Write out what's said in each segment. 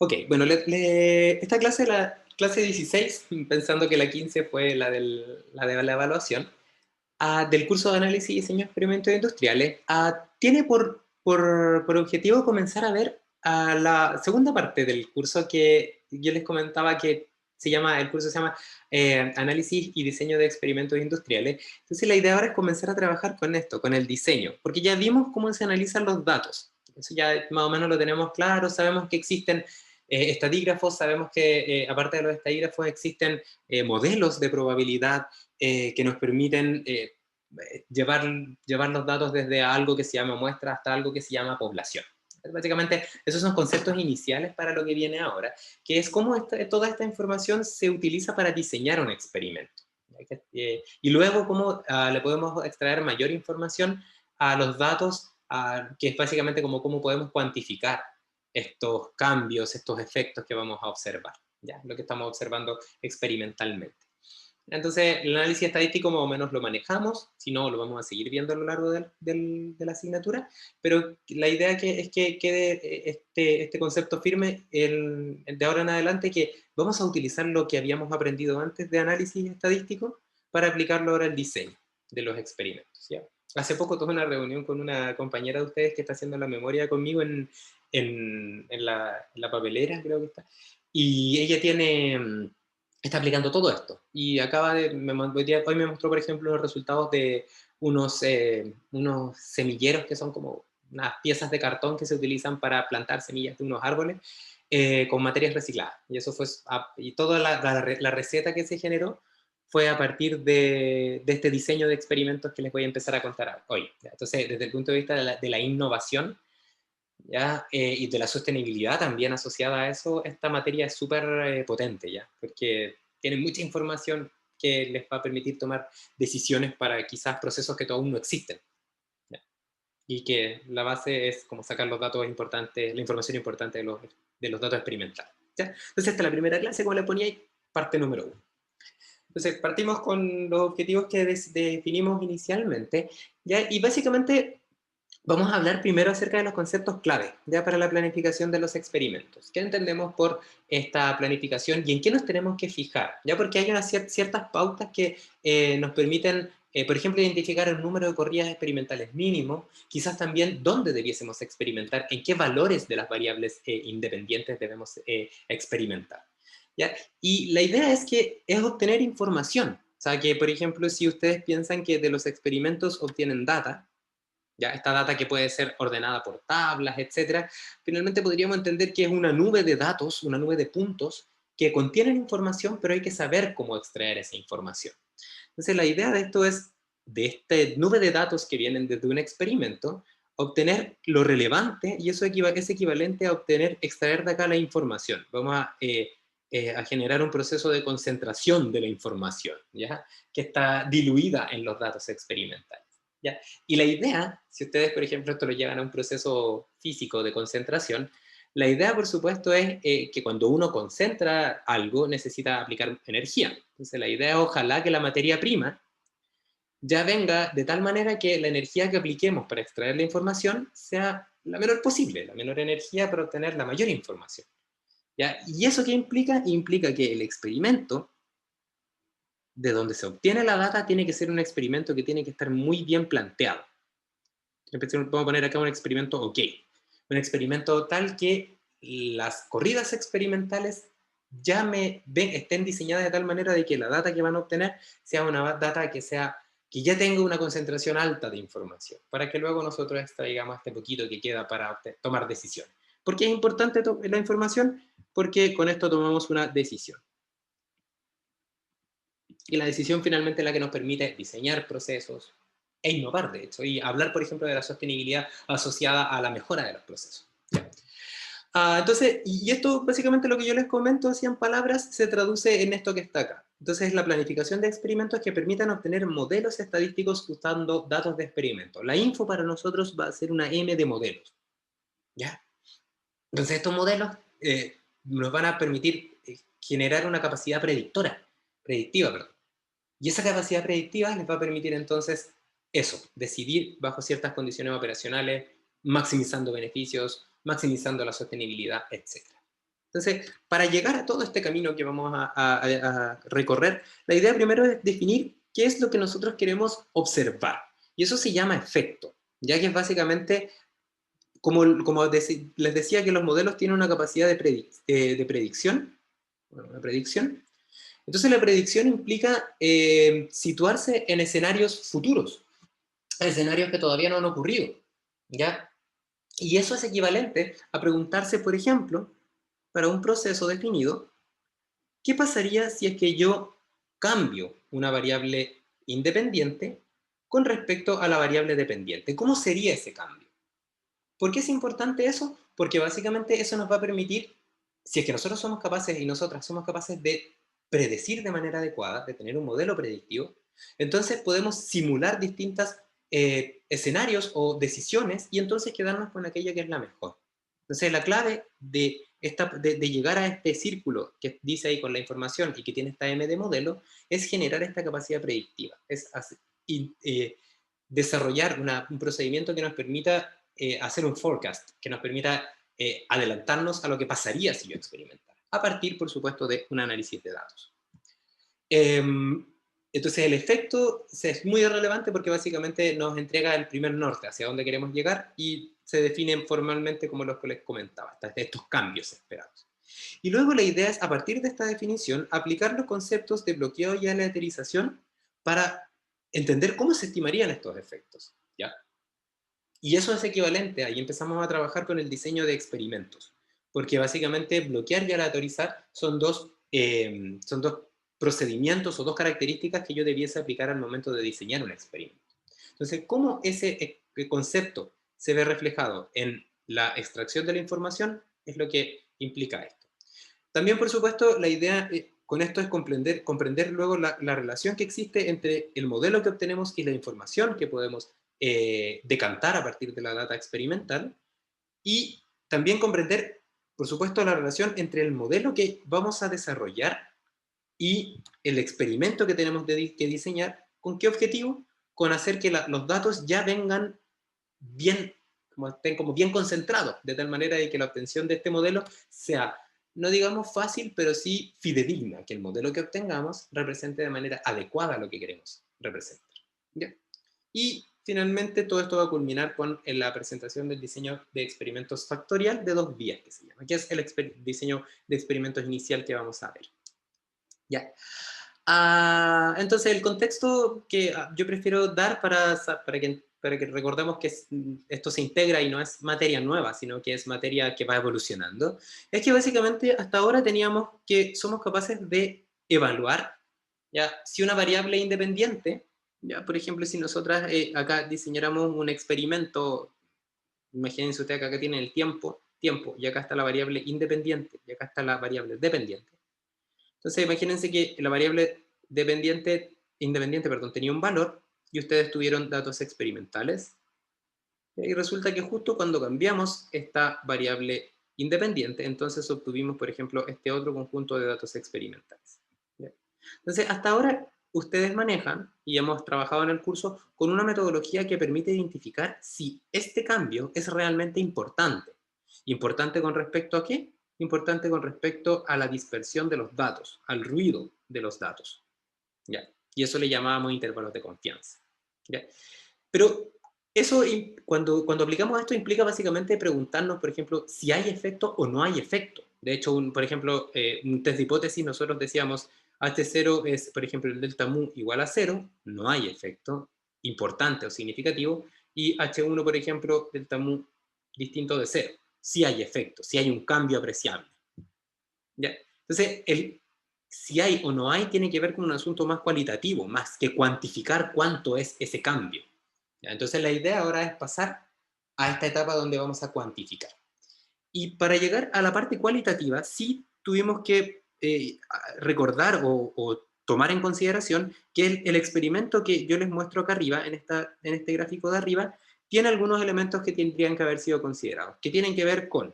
Ok, bueno, esta clase, la clase 16, pensando que la 15 fue la de la evaluación, del curso de análisis y diseño de experimentos industriales, tiene por objetivo comenzar a ver la segunda parte del curso que yo les comentaba que el curso se llama Análisis y diseño de experimentos industriales. Entonces la idea ahora es comenzar a trabajar con esto, con el diseño, porque ya vimos cómo se analizan los datos. Eso ya más o menos lo tenemos claro, sabemos que existen estadígrafos, sabemos que aparte de los estadígrafos existen modelos de probabilidad que nos permiten llevar los datos desde algo que se llama muestra hasta algo que se llama población. Básicamente, esos son conceptos iniciales para lo que viene ahora, que es cómo toda esta información se utiliza para diseñar un experimento. Y luego cómo le podemos extraer mayor información a los datos, que es básicamente como cómo podemos cuantificar estos cambios, estos efectos que vamos a observar, ¿ya? Lo que estamos observando experimentalmente. Entonces, el análisis estadístico más o menos lo manejamos, si no, lo vamos a seguir viendo a lo largo de la asignatura, pero la idea es que quede este concepto firme de ahora en adelante, que vamos a utilizar lo que habíamos aprendido antes de análisis estadístico para aplicarlo ahora al diseño de los experimentos, ¿ya? Hace poco tuve una reunión con una compañera de ustedes que está haciendo la memoria conmigo en la papelera, creo que está, y ella está aplicando todo esto. Y hoy me mostró, por ejemplo, los resultados de unos semilleros que son como unas piezas de cartón que se utilizan para plantar semillas de unos árboles con materias recicladas. Y eso fue, y toda la receta que se generó fue a partir de este diseño de experimentos que les voy a empezar a contar hoy. Entonces, desde el punto de vista de la innovación, ¿ya? Y de la sostenibilidad también asociada a eso, esta materia es súper potente, ¿ya? Porque tiene mucha información que les va a permitir tomar decisiones para quizás procesos que aún no existen, ¿ya? Y que la base es como sacar los datos importantes, la información importante de los datos experimentales, ¿ya? Entonces esta es la primera clase, como le ponía ahí, parte número uno. Entonces partimos con los objetivos que definimos inicialmente, ¿ya? Y básicamente vamos a hablar primero acerca de los conceptos clave, ya para la planificación de los experimentos. ¿Qué entendemos por esta planificación y en qué nos tenemos que fijar? Ya porque hay unas ciertas pautas que nos permiten, por ejemplo, identificar el número de corridas experimentales mínimo, quizás también dónde debiésemos experimentar, en qué valores de las variables independientes debemos experimentar, ¿ya? Y la idea es obtener información. O sea, que, por ejemplo, si ustedes piensan que de los experimentos obtienen data, ¿ya? Esta data que puede ser ordenada por tablas, etcétera, finalmente podríamos entender que es una nube de datos, una nube de puntos que contienen información, pero hay que saber cómo extraer esa información. Entonces, la idea de esto es, de esta nube de datos que vienen desde un experimento, obtener lo relevante, y eso es equivalente a extraer de acá la información. Vamos a generar un proceso de concentración de la información, ¿ya? Que está diluida en los datos experimentales, ¿ya? Y la idea, si ustedes, por ejemplo, esto lo llevan a un proceso físico de concentración, la idea, por supuesto, es que cuando uno concentra algo, necesita aplicar energía. Entonces, la idea es ojalá que la materia prima ya venga de tal manera que la energía que apliquemos para extraer la información sea la menor posible, la menor energía para obtener la mayor información, ¿ya? ¿Y eso qué implica? Implica que el experimento de donde se obtiene la data tiene que ser un experimento que tiene que estar muy bien planteado. Vamos a poner acá un experimento OK. Un experimento tal que las corridas experimentales estén diseñadas de tal manera de que la data que van a obtener sea una data que ya tenga una concentración alta de información, para que luego nosotros extraigamos este poquito que queda para tomar decisiones. ¿Por qué es importante la información? Porque con esto tomamos una decisión. Y la decisión finalmente es la que nos permite diseñar procesos e innovar, de hecho, y hablar, por ejemplo, de la sostenibilidad asociada a la mejora de los procesos. ¿Ya? Entonces, y esto básicamente lo que yo les comento así en palabras se traduce en esto que está acá. Entonces, la planificación de experimentos que permitan obtener modelos estadísticos usando datos de experimentos. La info para nosotros va a ser una M de modelos, ¿ya? Entonces, estos modelos nos van a permitir generar una capacidad predictiva, perdón. Y esa capacidad predictiva les va a permitir entonces eso, decidir bajo ciertas condiciones operacionales, maximizando beneficios, maximizando la sostenibilidad, etc. Entonces, para llegar a todo este camino que vamos a recorrer, la idea primero es definir qué es lo que nosotros queremos observar. Y eso se llama efecto, ya que es básicamente, les decía que los modelos tienen una capacidad de predicción, bueno, una predicción. Entonces la predicción implica situarse en escenarios futuros, escenarios que todavía no han ocurrido, ¿ya? Y eso es equivalente a preguntarse, por ejemplo, para un proceso definido, ¿qué pasaría si es que yo cambio una variable independiente con respecto a la variable dependiente? ¿Cómo sería ese cambio? ¿Por qué es importante eso? Porque básicamente eso nos va a permitir, si es que nosotros somos capaces y nosotras somos capaces de predecir de manera adecuada, de tener un modelo predictivo, entonces podemos simular distintos escenarios o decisiones y entonces quedarnos con aquella que es la mejor. Entonces la clave de llegar a este círculo que dice ahí con la información y que tiene esta M de modelo es generar esta capacidad predictiva, es desarrollar un procedimiento que nos permita hacer un forecast, que nos permita adelantarnos a lo que pasaría si yo experimentara, a partir, por supuesto, de un análisis de datos. Entonces el efecto es muy relevante porque básicamente nos entrega el primer norte hacia dónde queremos llegar y se definen formalmente como los que les comentaba, estos cambios esperados. Y luego la idea es, a partir de esta definición, aplicar los conceptos de bloqueo y aleatorización para entender cómo se estimarían estos efectos, ¿ya? Y eso es equivalente, ahí empezamos a trabajar con el diseño de experimentos, porque básicamente bloquear y aleatorizar son dos procedimientos o dos características que yo debiese aplicar al momento de diseñar un experimento. Entonces, ¿cómo ese concepto se ve reflejado en la extracción de la información? Es lo que implica esto. También, por supuesto, la idea con esto es comprender luego la relación que existe entre el modelo que obtenemos y la información que podemos decantar a partir de la data experimental, y también comprender, por supuesto, la relación entre el modelo que vamos a desarrollar y el experimento que tenemos que diseñar. ¿Con qué objetivo? Con hacer que los datos ya vengan bien, como estén como bien concentrados, de tal manera de que la obtención de este modelo sea, no digamos fácil, pero sí fidedigna, que el modelo que obtengamos represente de manera adecuada lo que queremos representar. ¿Ya? Y finalmente todo esto va a culminar con la presentación del diseño de experimentos factorial de dos vías, que se llama, que es el diseño de experimentos inicial que vamos a ver. ¿Ya? Entonces, el contexto que yo prefiero dar para que recordemos que esto se integra y no es materia nueva, sino que es materia que va evolucionando, es que básicamente hasta ahora teníamos que somos capaces de evaluar, ¿ya? Si una variable independiente, ya, por ejemplo, si nosotras acá diseñáramos un experimento, imagínense usted que acá tiene el tiempo, y acá está la variable independiente, y acá está la variable dependiente. Entonces, imagínense que la variable independiente, tenía un valor y ustedes tuvieron datos experimentales. Y resulta que justo cuando cambiamos esta variable independiente, entonces obtuvimos, por ejemplo, este otro conjunto de datos experimentales. ¿Ya? Entonces, hasta ahora ustedes manejan, y hemos trabajado en el curso, con una metodología que permite identificar si este cambio es realmente importante. ¿Importante con respecto a qué? Importante con respecto a la dispersión de los datos, al ruido de los datos. ¿Ya? Y eso le llamábamos intervalos de confianza. ¿Ya? Pero eso, cuando aplicamos esto, implica básicamente preguntarnos, por ejemplo, si hay efecto o no hay efecto. De hecho, por ejemplo, un test de hipótesis, nosotros decíamos, H0 es, por ejemplo, el delta mu igual a 0, no hay efecto importante o significativo, y H1, por ejemplo, delta mu distinto de 0. Sí hay efecto, sí hay un cambio apreciable. ¿Ya? Entonces, si hay o no hay tiene que ver con un asunto más cualitativo, más que cuantificar cuánto es ese cambio. ¿Ya? Entonces, la idea ahora es pasar a esta etapa donde vamos a cuantificar. Y para llegar a la parte cualitativa, sí tuvimos que recordar o tomar en consideración que el experimento que yo les muestro acá arriba, en este gráfico de arriba, tiene algunos elementos que tendrían que haber sido considerados, que tienen que ver con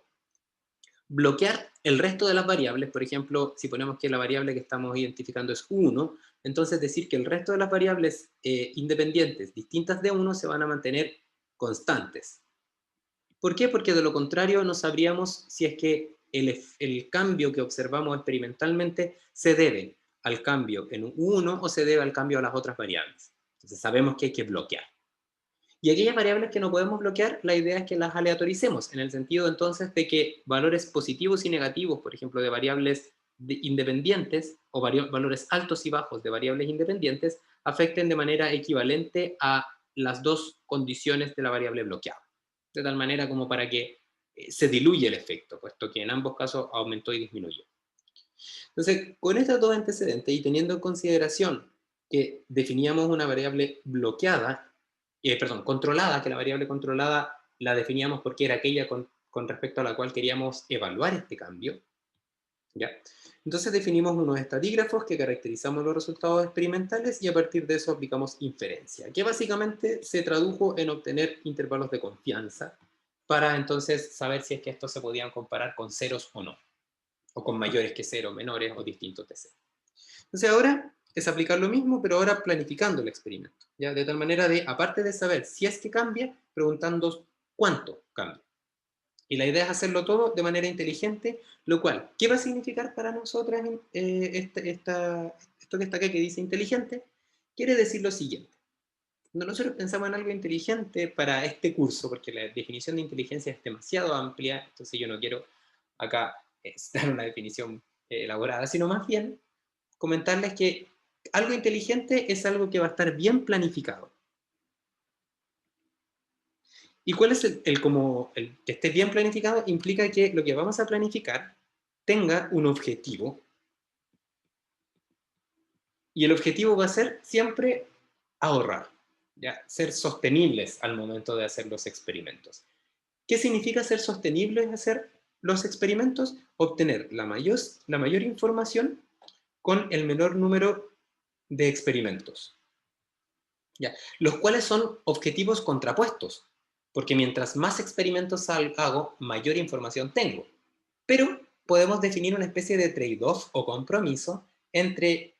bloquear el resto de las variables. Por ejemplo, si ponemos que la variable que estamos identificando es 1, entonces decir que el resto de las variables independientes distintas de 1 se van a mantener constantes. ¿Por qué? Porque de lo contrario no sabríamos si es que el cambio que observamos experimentalmente se debe al cambio en un 1 o se debe al cambio a las otras variables. Entonces sabemos que hay que bloquear. Y aquellas variables que no podemos bloquear, la idea es que las aleatoricemos, en el sentido entonces de que valores positivos y negativos, por ejemplo, de variables independientes, o valores altos y bajos de variables independientes, afecten de manera equivalente a las dos condiciones de la variable bloqueada. De tal manera como para que se diluya el efecto, puesto que en ambos casos aumentó y disminuyó. Entonces, con estos dos antecedentes y teniendo en consideración que definíamos una variable bloqueada, perdón, controlada, que la variable controlada la definíamos porque era aquella con respecto a la cual queríamos evaluar este cambio, ¿ya? Entonces definimos unos estadígrafos que caracterizamos los resultados experimentales y a partir de eso aplicamos inferencia, que básicamente se tradujo en obtener intervalos de confianza para entonces saber si es que estos se podían comparar con ceros o no, o con mayores que cero, menores o distintos de cero. Entonces ahora es aplicar lo mismo, pero ahora planificando el experimento, ¿ya? De tal manera de, aparte de saber si es que cambia, preguntando cuánto cambia. Y la idea es hacerlo todo de manera inteligente, lo cual, ¿qué va a significar para nosotras esto que está acá que dice inteligente? Quiere decir lo siguiente. Cuando nosotros pensamos en algo inteligente para este curso, porque la definición de inteligencia es demasiado amplia, entonces yo no quiero acá dar una definición elaborada, sino más bien comentarles que algo inteligente es algo que va a estar bien planificado. ¿Y cuál es el que esté bien planificado? Implica que lo que vamos a planificar tenga un objetivo. Y el objetivo va a ser siempre ahorrar, ¿ya? Ser sostenibles al momento de hacer los experimentos. ¿Qué significa ser sostenibles en hacer los experimentos? Obtener la mayor información con el menor número de experimentos, ¿ya? Los cuales son objetivos contrapuestos, porque mientras más experimentos hago, mayor información tengo. Pero podemos definir una especie de trade-off o compromiso entre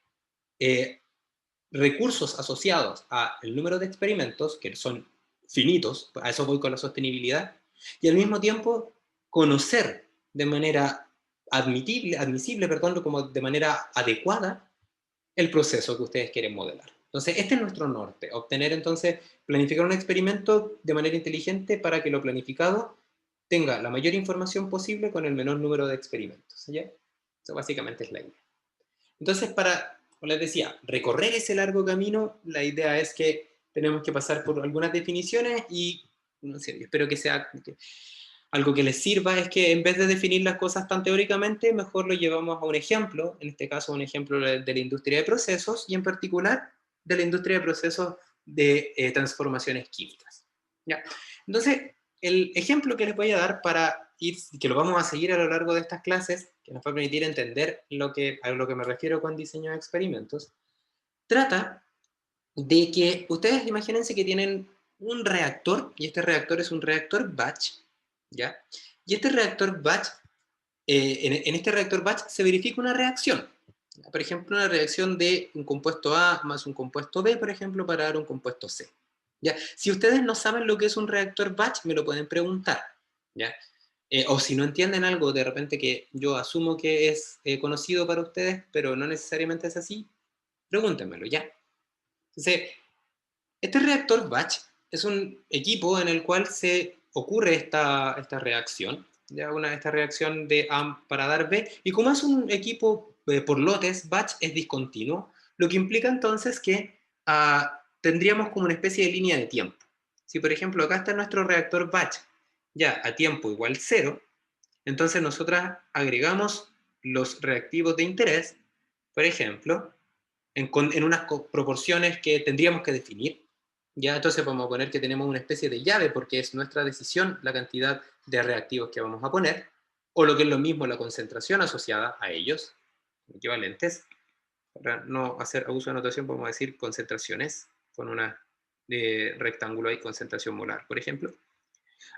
recursos asociados al número de experimentos, que son finitos, a eso voy con la sostenibilidad, y al mismo tiempo conocer de manera admisible, perdón, como de manera adecuada el proceso que ustedes quieren modelar. Entonces, este es nuestro norte, obtener entonces, planificar un experimento de manera inteligente para que lo planificado tenga la mayor información posible con el menor número de experimentos, ¿ya? Eso básicamente es la idea. Entonces, para, como les decía, recorrer ese largo camino, la idea es que tenemos que pasar por algunas definiciones y, no sé, espero que sea algo que les sirva, es que en vez de definir las cosas tan teóricamente, mejor lo llevamos a un ejemplo, en este caso un ejemplo de la industria de procesos y en particular de la industria de procesos de transformaciones químicas, ¿ya? Entonces, el ejemplo que les voy a dar para ir, que lo vamos a seguir a lo largo de estas clases, que nos va a permitir entender a lo que me refiero con diseño de experimentos, trata de que ustedes imagínense que tienen un reactor, y este reactor es un reactor batch, ¿ya? Y este reactor batch, en este reactor batch se verifica una reacción. Por ejemplo, una reacción de un compuesto A más un compuesto B, por ejemplo, para dar un compuesto C. ¿Ya? Si ustedes no saben lo que es un reactor batch, me lo pueden preguntar, ¿ya? O si no entienden algo de repente que yo asumo que es conocido para ustedes, pero no necesariamente es así, pregúntenmelo, ¿ya? Entonces, este reactor batch es un equipo en el cual se ocurre esta reacción, ¿ya? Esta reacción de A para dar B, y como es un equipo por lotes, batch es discontinuo, lo que implica entonces que tendríamos como una especie de línea de tiempo. Si por ejemplo acá está nuestro reactor batch, ya a tiempo igual 0, entonces nosotras agregamos los reactivos de interés, por ejemplo, en unas proporciones que tendríamos que definir. Ya entonces vamos a poner que tenemos una especie de llave porque es nuestra decisión la cantidad de reactivos que vamos a poner, o lo que es lo mismo la concentración asociada a ellos, equivalentes. Para no hacer abuso de notación vamos a decir concentraciones, con una rectángulo ahí, concentración molar, por ejemplo.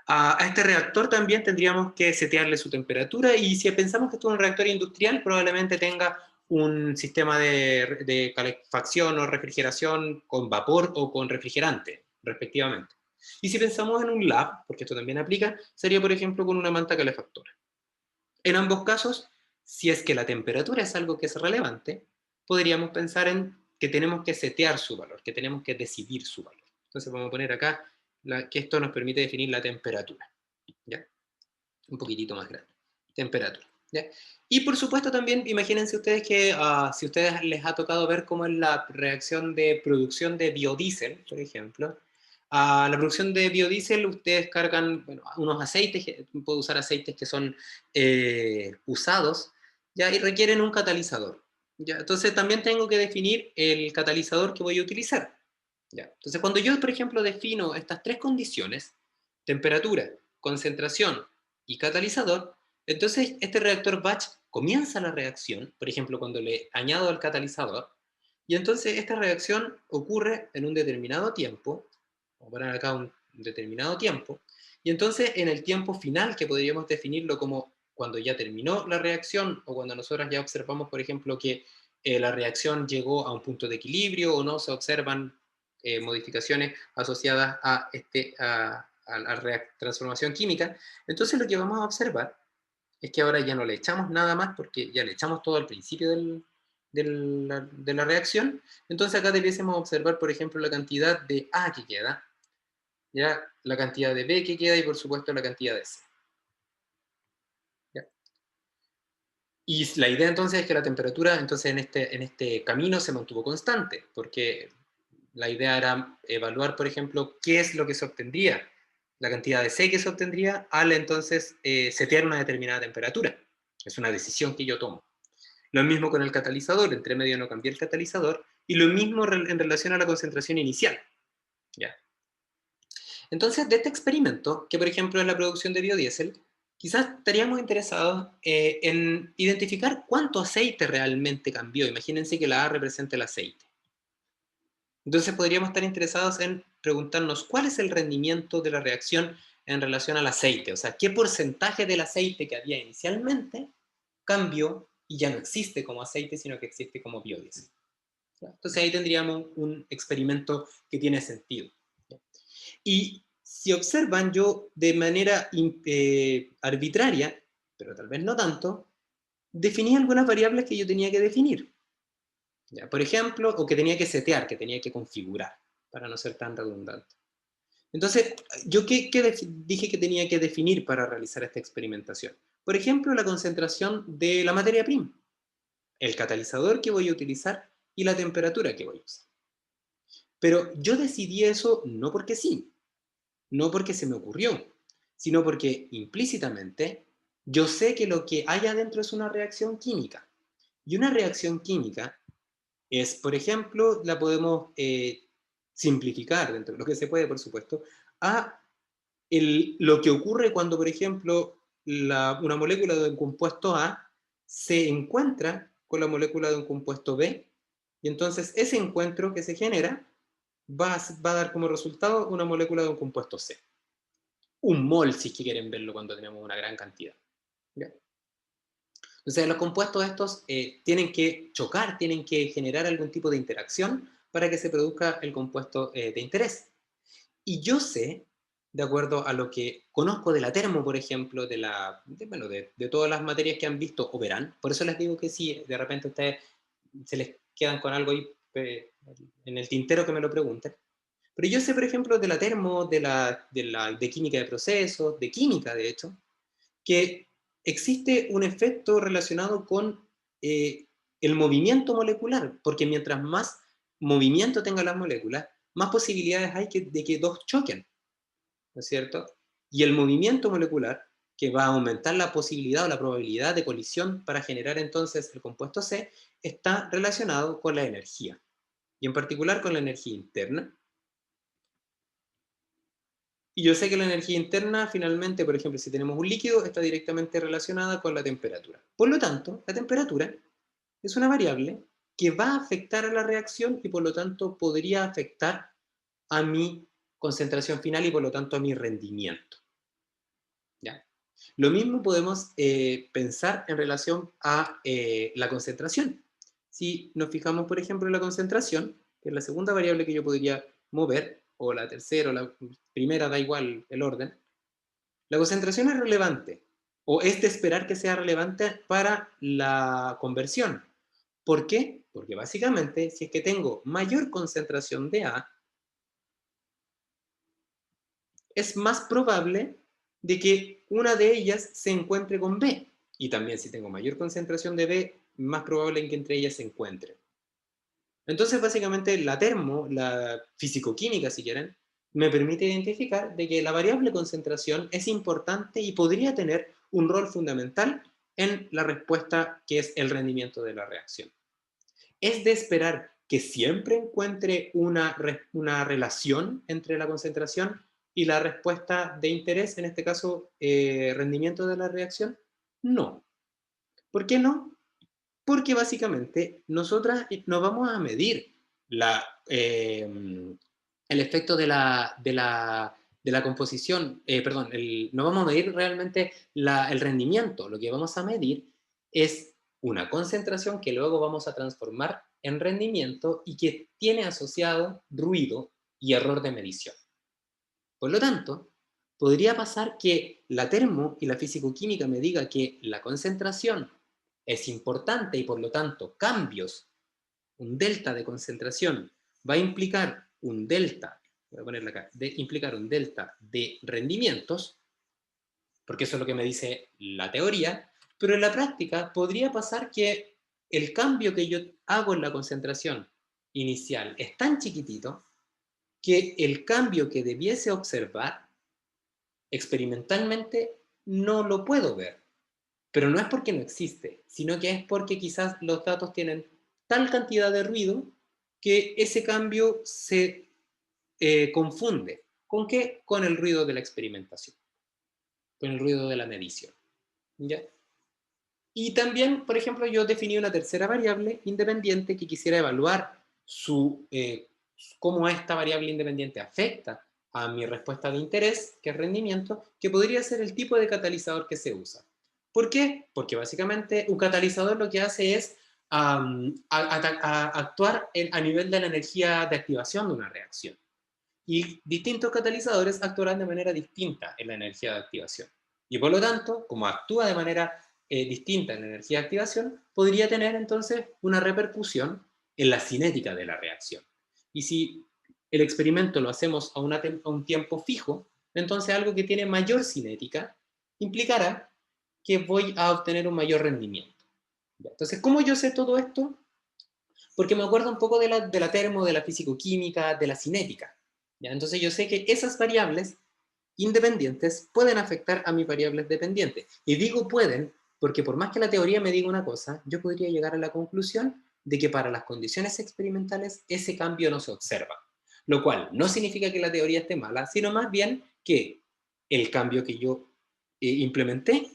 A este reactor también tendríamos que setearle su temperatura y si pensamos que esto es un reactor industrial, probablemente tenga un sistema de calefacción o refrigeración con vapor o con refrigerante, respectivamente. Y si pensamos en un lab, porque esto también aplica, sería por ejemplo con una manta calefactora. En ambos casos, si es que la temperatura es algo que es relevante, podríamos pensar en que tenemos que setear su valor, que tenemos que decidir su valor. Entonces vamos a poner acá que esto nos permite definir la temperatura, ¿ya? Un poquitito más grande. Temperatura, ¿ya? Y por supuesto también, imagínense ustedes que si a ustedes les ha tocado ver cómo es la reacción de producción de biodiesel, por ejemplo, a la producción de biodiesel ustedes cargan, bueno, unos aceites, puedo usar aceites que son usados, ¿ya? Y requieren un catalizador, ¿ya? Entonces también tengo que definir el catalizador que voy a utilizar, ¿ya? Entonces cuando yo, por ejemplo, defino estas tres condiciones, temperatura, concentración y catalizador, entonces este reactor batch comienza la reacción, por ejemplo, cuando le añado el catalizador, y entonces esta reacción ocurre en un determinado tiempo, vamos a poner acá un determinado tiempo, y entonces en el tiempo final, que podríamos definirlo como cuando ya terminó la reacción, o cuando nosotros ya observamos, por ejemplo, que la reacción llegó a un punto de equilibrio, o no se observan modificaciones asociadas a la transformación química, entonces lo que vamos a observar es que ahora ya no le echamos nada más porque ya le echamos todo al principio de la reacción. Entonces acá debiésemos observar, por ejemplo, la cantidad de A que queda, ya la cantidad de B que queda y por supuesto la cantidad de C. ¿Ya? Y la idea entonces es que la temperatura entonces en este camino se mantuvo constante, porque la idea era evaluar, por ejemplo, qué es lo que se obtendría, la cantidad de C que se obtendría al entonces setear una determinada temperatura. Es una decisión que yo tomo. Lo mismo con el catalizador, entre medio no cambié el catalizador, y lo mismo en relación a la concentración inicial. ¿Ya? Entonces, de este experimento, que por ejemplo es la producción de biodiesel, quizás estaríamos interesados en identificar cuánto aceite realmente cambió. Imagínense que la A representa el aceite. Entonces podríamos estar interesados en preguntarnos cuál es el rendimiento de la reacción en relación al aceite, o sea, qué porcentaje del aceite que había inicialmente cambió y ya no existe como aceite, sino que existe como biodiesel. Entonces ahí tendríamos un experimento que tiene sentido. Y si observan, yo de manera arbitraria, pero tal vez no tanto, definí algunas variables que yo tenía que definir. ¿Ya? Por ejemplo, o que tenía que setear, que tenía que configurar, para no ser tan redundante. Entonces, ¿yo qué dije que tenía que definir para realizar esta experimentación? Por ejemplo, la concentración de la materia prima, el catalizador que voy a utilizar y la temperatura que voy a usar. Pero yo decidí eso no porque sí, no porque se me ocurrió, sino porque implícitamente yo sé que lo que hay adentro es una reacción química. Y una reacción química es, por ejemplo, la podemos simplificar dentro de lo que se puede, por supuesto, a lo que ocurre cuando, por ejemplo, una molécula de un compuesto A se encuentra con la molécula de un compuesto B, y entonces ese encuentro que se genera va a dar como resultado una molécula de un compuesto C. Un mol, si es que quieren verlo cuando tenemos una gran cantidad. ¿Ya? Entonces, los compuestos estos tienen que chocar, tienen que generar algún tipo de interacción para que se produzca el compuesto de interés. Y yo sé, de acuerdo a lo que conozco de la termo, por ejemplo, bueno, de todas las materias que han visto o verán, por eso les digo que si de repente a ustedes se les quedan con algo ahí en el tintero que me lo pregunten. Pero yo sé, por ejemplo, de la termo, de química de procesos, de química, de hecho, que existe un efecto relacionado con el movimiento molecular, porque mientras más movimiento tengan las moléculas, más posibilidades hay de que dos choquen, ¿no es cierto? Y el movimiento molecular, que va a aumentar la posibilidad o la probabilidad de colisión para generar entonces el compuesto C, está relacionado con la energía, y en particular con la energía interna. Y yo sé que la energía interna, finalmente, por ejemplo, si tenemos un líquido, está directamente relacionada con la temperatura. Por lo tanto, la temperatura es una variable que va a afectar a la reacción y por lo tanto podría afectar a mi concentración final y por lo tanto a mi rendimiento. ¿Ya? Lo mismo podemos pensar en relación a la concentración. Si nos fijamos, por ejemplo, en la concentración, que es la segunda variable que yo podría mover, o la tercera o la primera, da igual el orden, la concentración es relevante. o es de esperar que sea relevante para la conversión. ¿Por qué? Porque básicamente, si es que tengo mayor concentración de A, es más probable de que una de ellas se encuentre con B. Y también si tengo mayor concentración de B, más probable en que entre ellas se encuentren. Entonces, básicamente, la termo, la fisicoquímica, si quieren, me permite identificar de que la variable concentración es importante y podría tener un rol fundamental en la respuesta que es el rendimiento de la reacción. Es de esperar que siempre encuentre una relación entre la concentración y la respuesta de interés, en este caso, rendimiento de la reacción. No. ¿Por qué no? Porque básicamente nosotras no vamos a medir el efecto de la composición, perdón, no vamos a medir realmente el rendimiento. Lo que vamos a medir es una concentración que luego vamos a transformar en rendimiento y que tiene asociado ruido y error de medición. Por lo tanto, podría pasar que la termo y la fisicoquímica me diga que la concentración es importante y por lo tanto cambios, un delta de concentración va a implicar un delta, voy a ponerla acá, implicar un delta de rendimientos, porque eso es lo que me dice la teoría, pero en la práctica podría pasar que el cambio que yo hago en la concentración inicial es tan chiquitito que el cambio que debiese observar experimentalmente no lo puedo ver. Pero no es porque no existe, sino que es porque quizás los datos tienen tal cantidad de ruido que ese cambio se confunde. ¿Con qué? Con el ruido de la experimentación, con el ruido de la medición. ¿Ya? Y también, por ejemplo, yo definí una tercera variable independiente que quisiera evaluar cómo esta variable independiente afecta a mi respuesta de interés, que es rendimiento, que podría ser el tipo de catalizador que se usa. ¿Por qué? Porque básicamente un catalizador lo que hace es actuar a nivel de la energía de activación de una reacción. Y distintos catalizadores actuarán de manera distinta en la energía de activación. Y por lo tanto, como actúa de manera distinta en la energía de activación, podría tener entonces una repercusión en la cinética de la reacción. Y si el experimento lo hacemos a un tiempo fijo, entonces algo que tiene mayor cinética implicará que voy a obtener un mayor rendimiento. Entonces, ¿cómo yo sé todo esto? Porque me acuerdo un poco de la termo, de la fisicoquímica, de la cinética. ¿Ya? Entonces yo sé que esas variables independientes pueden afectar a mis variables dependientes. Y digo pueden porque por más que la teoría me diga una cosa, yo podría llegar a la conclusión de que para las condiciones experimentales ese cambio no se observa. Lo cual no significa que la teoría esté mala, sino más bien que el cambio que yo implementé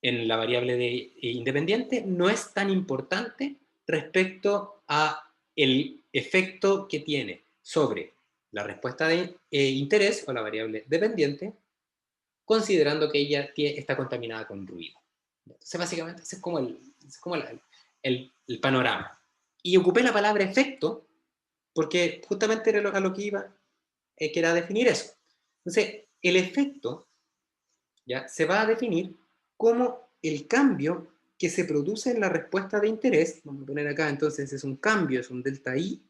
en la variable independiente no es tan importante respecto a el efecto que tiene sobre la respuesta de interés o la variable dependiente, considerando que ella está contaminada con ruido. Entonces, básicamente, ese es como el panorama. Y ocupé la palabra efecto porque justamente era a lo que iba, que era definir eso. Entonces, el efecto ¿ya? Se va a definir como el cambio que se produce en la respuesta de interés, vamos a poner acá entonces es un cambio, es un delta I,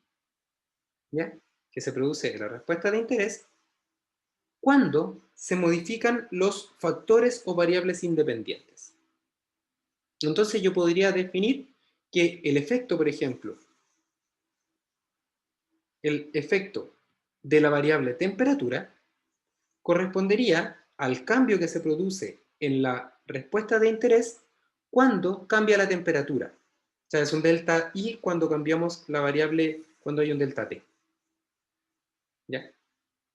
¿ya? Que se produce en la respuesta de interés cuando se modifican los factores o variables independientes. Entonces yo podría definir que el efecto, por ejemplo, el efecto de la variable temperatura correspondería al cambio que se produce en la respuesta de interés cuando cambia la temperatura. O sea, es un delta I cuando cambiamos la variable, cuando hay un delta T. ¿Ya?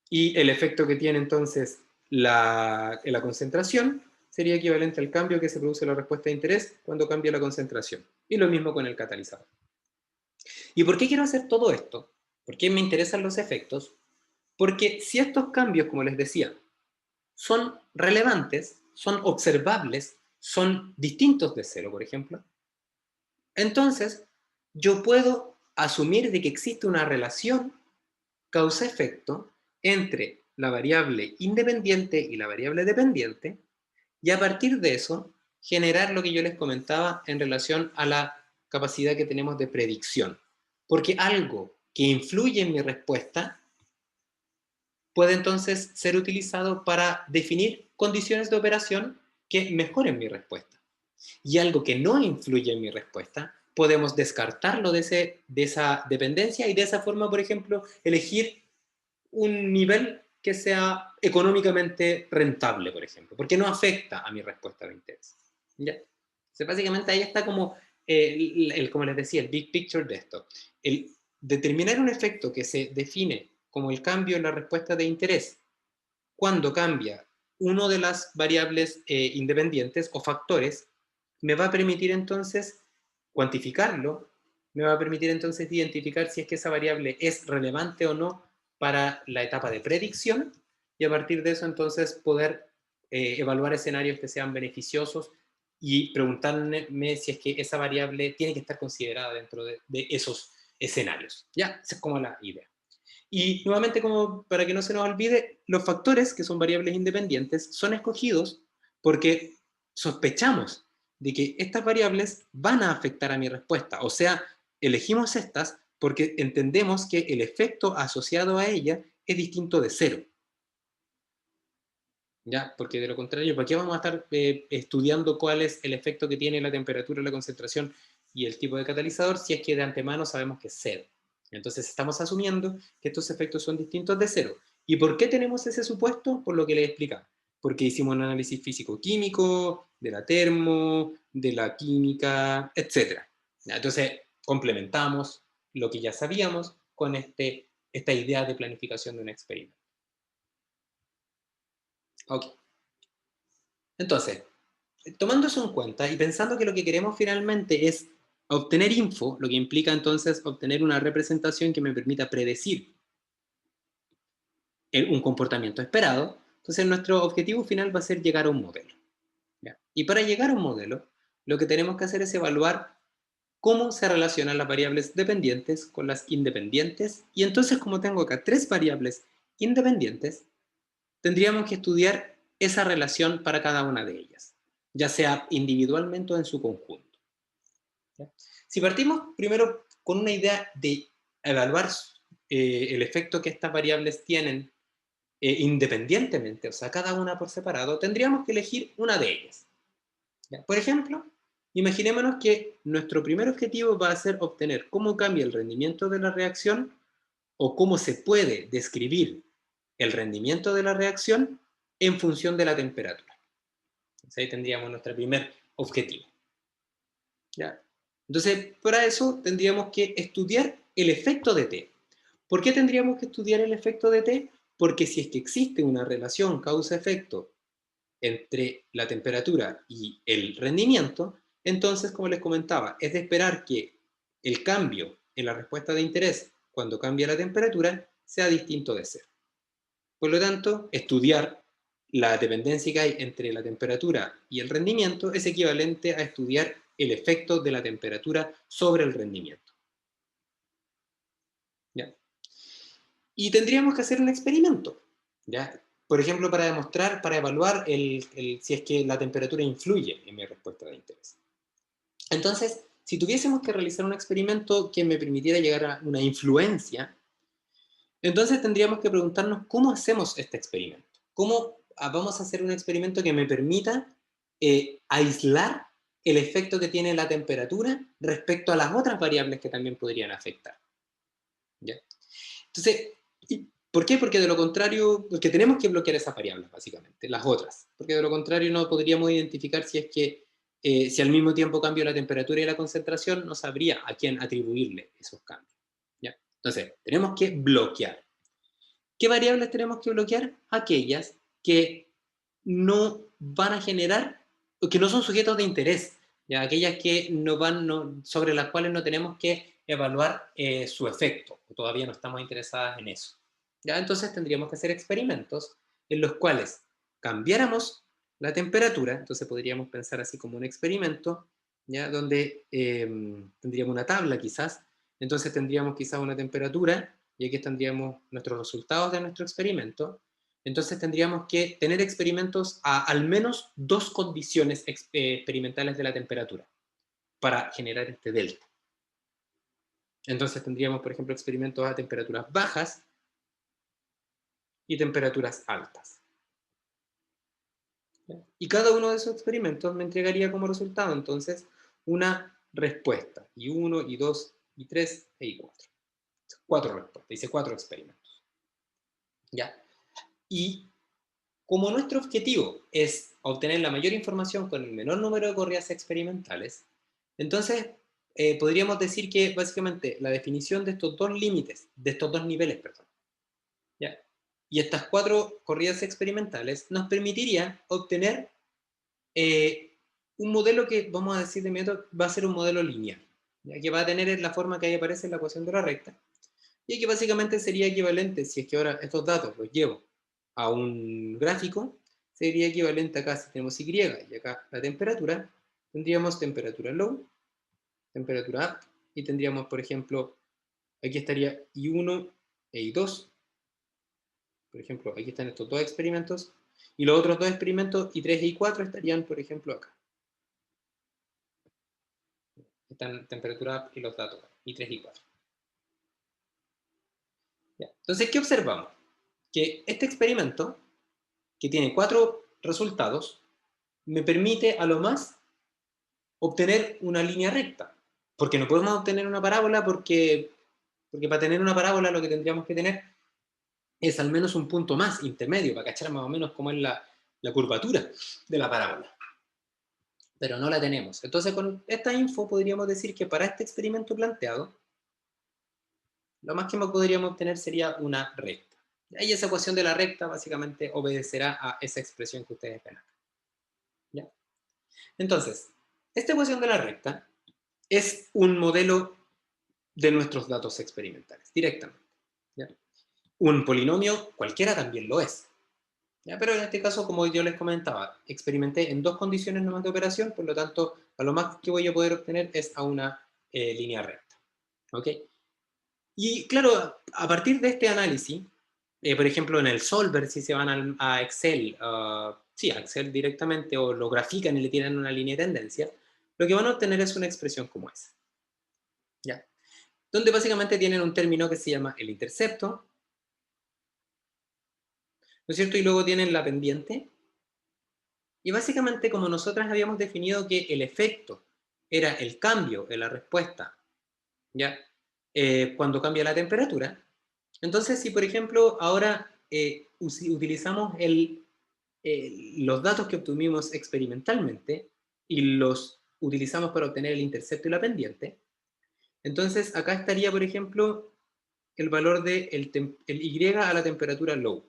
Y el efecto que tiene entonces la concentración sería equivalente al cambio que se produce en la respuesta de interés cuando cambia la concentración. Y lo mismo con el catalizador. ¿Y por qué quiero hacer todo esto? ¿Por qué me interesan los efectos? Porque si estos cambios, como les decía, son relevantes, son observables, son distintos de cero, por ejemplo, entonces yo puedo asumir de que existe una relación causa-efecto entre la variable independiente y la variable dependiente, y a partir de eso generar lo que yo les comentaba en relación a la capacidad que tenemos de predicción. Porque algo que influye en mi respuesta puede entonces ser utilizado para definir condiciones de operación que mejoren mi respuesta. Y algo que no influye en mi respuesta, podemos descartarlo de esa dependencia y de esa forma, por ejemplo, elegir un nivel que sea económicamente rentable, por ejemplo, porque no afecta a mi respuesta de interés. ¿Ya? Entonces, básicamente ahí está como, como les decía, el big picture de esto. El determinar un efecto que se define como el cambio en la respuesta de interés cuando cambia una de las variables independientes o factores, me va a permitir entonces cuantificarlo, me va a permitir entonces identificar si es que esa variable es relevante o no para la etapa de predicción y a partir de eso entonces poder evaluar escenarios que sean beneficiosos y preguntarme si es que esa variable tiene que estar considerada dentro de esos escenarios. Ya, esa es como la idea. Y nuevamente, como para que no se nos olvide, los factores, que son variables independientes, son escogidos porque sospechamos de que estas variables van a afectar a mi respuesta. O sea, elegimos estas porque entendemos que el efecto asociado a ella es distinto de cero. ¿Ya? Porque de lo contrario, ¿para qué vamos a estar estudiando cuál es el efecto que tiene la temperatura, la concentración y el tipo de catalizador si es que de antemano sabemos que es cero? Entonces estamos asumiendo que estos efectos son distintos de cero. ¿Y por qué tenemos ese supuesto? Por lo que les explicaba. Porque hicimos un análisis físico-químico, de la termo, de la química, etc. Entonces complementamos lo que ya sabíamos con esta idea de planificación de un experimento. Ok. Entonces, tomando eso en cuenta y pensando que lo que queremos finalmente es obtener info, lo que implica entonces obtener una representación que me permita predecir un comportamiento esperado, entonces nuestro objetivo final va a ser llegar a un modelo. ¿Ya? Y para llegar a un modelo, lo que tenemos que hacer es evaluar cómo se relacionan las variables dependientes con las independientes, y entonces como tengo acá tres variables independientes, tendríamos que estudiar esa relación para cada una de ellas, ya sea individualmente o en su conjunto. ¿Ya? Si partimos primero con una idea de evaluar el efecto que estas variables tienen independientemente, o sea, cada una por separado, tendríamos que elegir una de ellas. ¿Ya? Por ejemplo, imaginémonos que nuestro primer objetivo va a ser obtener cómo cambia el rendimiento de la reacción o cómo se puede describir el rendimiento de la reacción en función de la temperatura. Entonces ahí tendríamos nuestro primer objetivo. ¿Ya? Entonces, para eso tendríamos que estudiar el efecto de T. ¿Por qué tendríamos que estudiar el efecto de T? Porque si es que existe una relación causa-efecto entre la temperatura y el rendimiento, entonces, como les comentaba, es de esperar que el cambio en la respuesta de interés cuando cambia la temperatura sea distinto de cero. Por lo tanto, estudiar la dependencia que hay entre la temperatura y el rendimiento es equivalente a estudiar el efecto de la temperatura sobre el rendimiento. ¿Ya? Y tendríamos que hacer un experimento, ¿ya? Por ejemplo, para demostrar, para evaluar si es que la temperatura influye en mi respuesta de interés. Entonces, si tuviésemos que realizar un experimento que me permitiera llegar a una influencia, entonces tendríamos que preguntarnos cómo hacemos este experimento. ¿Cómo vamos a hacer un experimento que me permita aislar el efecto que tiene la temperatura respecto a las otras variables que también podrían afectar? ¿Ya? Entonces, ¿por qué? Porque de lo contrario, porque tenemos que bloquear esas variables, básicamente, las otras. Porque de lo contrario no podríamos identificar si es que, si al mismo tiempo cambio la temperatura y la concentración, no sabría a quién atribuirle esos cambios. ¿Ya? Entonces, tenemos que bloquear. ¿Qué variables tenemos que bloquear? Aquellas que no van a generar, que no son sujetos de interés, ¿ya? Aquellas que no van, sobre las cuales no tenemos que evaluar su efecto, o todavía no estamos interesadas en eso. ¿Ya? Entonces tendríamos que hacer experimentos en los cuales cambiáramos la temperatura, entonces podríamos pensar así como un experimento, ¿ya? Donde tendríamos una tabla quizás, entonces tendríamos quizás una temperatura, y aquí tendríamos nuestros resultados de nuestro experimento, Entonces tendríamos que tener experimentos a al menos dos condiciones experimentales de la temperatura para generar este delta. Entonces tendríamos, por ejemplo, experimentos a temperaturas bajas y temperaturas altas. Y cada uno de esos experimentos me entregaría como resultado entonces una respuesta, y 1, y 2, y 3, y 4. Cuatro respuestas, hice 4 experimentos. ¿Ya? Y como nuestro objetivo es obtener la mayor información con el menor número de corridas experimentales, entonces podríamos decir que básicamente la definición de estos dos límites, de estos dos niveles, perdón, ¿ya? Y estas 4 corridas experimentales nos permitiría obtener eh, un modelo que, vamos a decir de inmediato, va a ser un modelo lineal, ¿ya? Que va a tener la forma que ahí aparece en la ecuación de la recta, y que básicamente sería equivalente, si es que ahora estos datos los llevo a un gráfico, sería equivalente acá si tenemos Y y acá la temperatura, tendríamos temperatura low, temperatura up, y tendríamos, por ejemplo, aquí estaría I1 e I2, por ejemplo, aquí están estos dos experimentos, y los otros dos experimentos, I3 e I4, estarían, por ejemplo, acá. Están temperatura up y los datos, I3 y I4. ¿Ya? Entonces, ¿qué observamos? Que este experimento, que tiene 4 resultados, me permite a lo más obtener una línea recta. Porque no podemos obtener una parábola porque para tener una parábola lo que tendríamos que tener es al menos un punto más intermedio, para cachar más o menos cómo es la curvatura de la parábola. Pero no la tenemos. Entonces con esta info podríamos decir que para este experimento planteado, lo más que podríamos obtener sería una recta. Y esa ecuación de la recta básicamente obedecerá a esa expresión que ustedes ven acá. ¿Ya? Entonces, esta ecuación de la recta es un modelo de nuestros datos experimentales, directamente. ¿Ya? Un polinomio cualquiera también lo es. ¿Ya? Pero en este caso, como yo les comentaba, experimenté en dos condiciones nomás de operación, por lo tanto, a lo más que voy a poder obtener es a una línea recta. ¿Ok? Y claro, a partir de este análisis, por ejemplo, en el Solver, si se van a Excel, sí, a Excel directamente, o lo grafican y le tiran una línea de tendencia, lo que van a obtener es una expresión como esa. ¿Ya? Donde básicamente tienen un término que se llama el intercepto, ¿no es cierto? Y luego tienen la pendiente. Y básicamente, como nosotras habíamos definido que el efecto era el cambio en la respuesta, ¿ya? Cuando cambia la temperatura, entonces si por ejemplo ahora utilizamos los datos que obtuvimos experimentalmente y los utilizamos para obtener el intercepto y la pendiente, entonces acá estaría por ejemplo el valor de el Y a la temperatura low,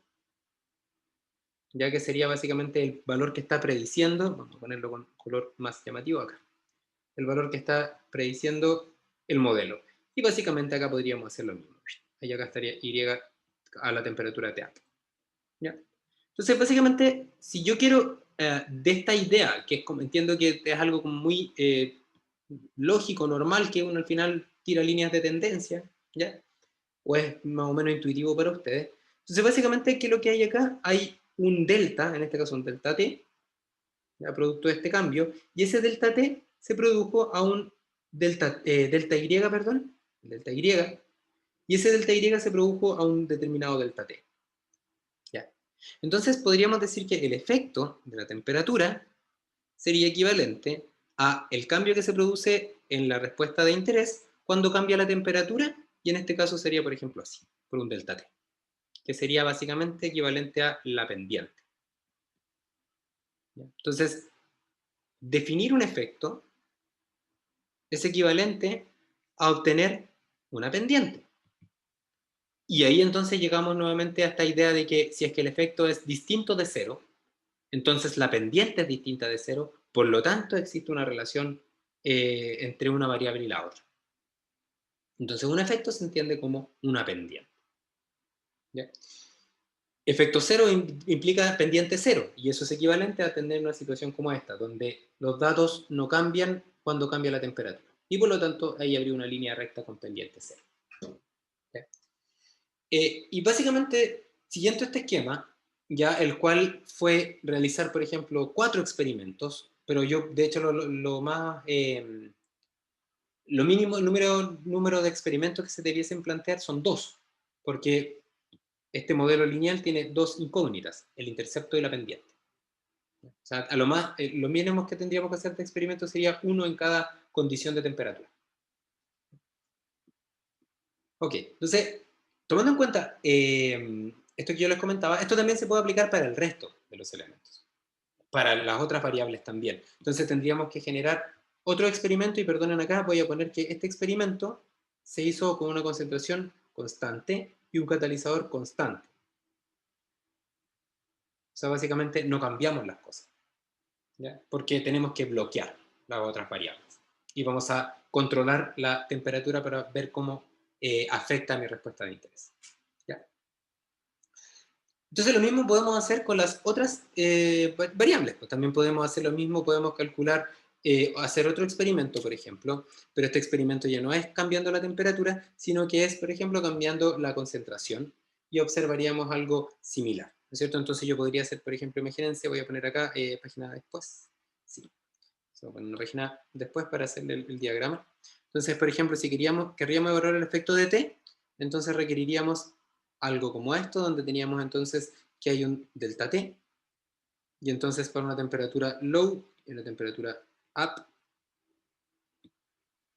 ya que sería básicamente el valor que está prediciendo, vamos a ponerlo con color más llamativo acá, el valor que está prediciendo el modelo. Y básicamente acá podríamos hacer lo mismo. Ahí acá estaría Y a la temperatura T. ¿Ya? Entonces, básicamente, si yo quiero de esta idea, que es como, entiendo que es algo como muy lógico, normal, que uno al final tira líneas de tendencia, ¿ya? O es más o menos intuitivo para ustedes. Entonces, básicamente, ¿qué es lo que hay acá? Hay un delta, en este caso un delta T, ¿ya? Producto de este cambio, y ese delta T se produjo a un delta Y, perdón, delta Y, y ese delta Y se produjo a un determinado delta T. ¿Ya? Entonces podríamos decir que el efecto de la temperatura sería equivalente a el cambio que se produce en la respuesta de interés cuando cambia la temperatura, y en este caso sería, por ejemplo, así, por un delta T, que sería básicamente equivalente a la pendiente. ¿Ya? Entonces, definir un efecto es equivalente a obtener una pendiente. Y ahí entonces llegamos nuevamente a esta idea de que si es que el efecto es distinto de cero, entonces la pendiente es distinta de cero, por lo tanto existe una relación entre una variable y la otra. Entonces un efecto se entiende como una pendiente. ¿Ya? Efecto cero implica pendiente cero, y eso es equivalente a tener una situación como esta, donde los datos no cambian cuando cambia la temperatura. Y por lo tanto ahí habría una línea recta con pendiente cero. ¿Ya? Y básicamente, siguiendo este esquema, ya el cual fue realizar, por ejemplo, 4 experimentos, pero yo, de hecho, lo más, lo mínimo, el número de experimentos que se debiesen plantear son 2, porque este modelo lineal tiene 2 incógnitas, el intercepto y la pendiente. O sea, a lo más, lo mínimo que tendríamos que hacer de experimento sería uno en cada condición de temperatura. Ok, entonces, tomando en cuenta esto que yo les comentaba, esto también se puede aplicar para el resto de los elementos, para las otras variables también. Entonces tendríamos que generar otro experimento, y perdonen acá, voy a poner que este experimento se hizo con una concentración constante y un catalizador constante. O sea, básicamente no cambiamos las cosas, ¿ya? Porque tenemos que bloquear las otras variables. Y vamos a controlar la temperatura para ver cómo afecta mi respuesta de interés, ¿ya? Entonces lo mismo podemos hacer con las otras variables. Pues también podemos hacer lo mismo, podemos calcular, hacer otro experimento, por ejemplo, pero este experimento ya no es cambiando la temperatura, sino que es, por ejemplo, cambiando la concentración, y observaríamos algo similar, ¿no es cierto? Entonces yo podría hacer, por ejemplo, imagínense, voy a poner acá página después. Sí, voy a poner una página después para hacer el diagrama. Entonces, por ejemplo, si querríamos evaluar el efecto de T, entonces requeriríamos algo como esto, donde teníamos entonces que hay un delta T, y entonces para una temperatura low y una temperatura up,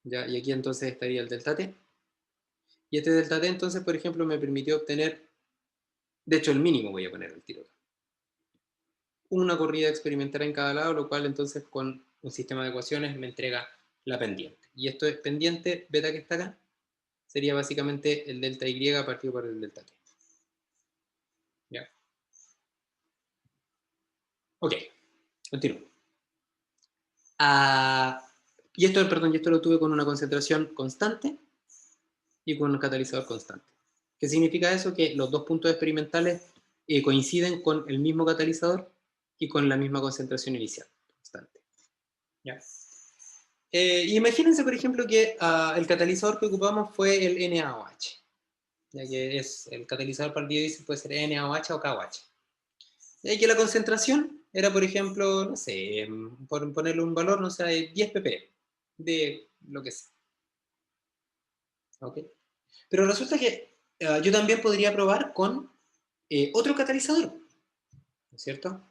¿ya? Y aquí entonces estaría el delta T, y este delta T entonces, por ejemplo, me permitió obtener, de hecho el mínimo voy a poner al tiro, una corrida experimental en cada lado, lo cual entonces con un sistema de ecuaciones me entrega la pendiente. Y esto es pendiente beta que está acá, sería básicamente el delta Y partido por el delta T. ¿Ya? Ok, continúo. Ah, y esto, perdón, y esto lo tuve con una concentración constante y con un catalizador constante. ¿Qué significa eso? Que los dos puntos experimentales coinciden con el mismo catalizador y con la misma concentración inicial constante. ¿Ya? Imagínense, por ejemplo, que el catalizador que ocupamos fue el NaOH, ya que es el catalizador para el biodiesel, puede ser NaOH o KOH. Y que la concentración era, por ejemplo, no sé, por ponerle un valor, no sé, de 10 ppm, de lo que sea. ¿Ok? Pero resulta que yo también podría probar con otro catalizador, ¿no es cierto?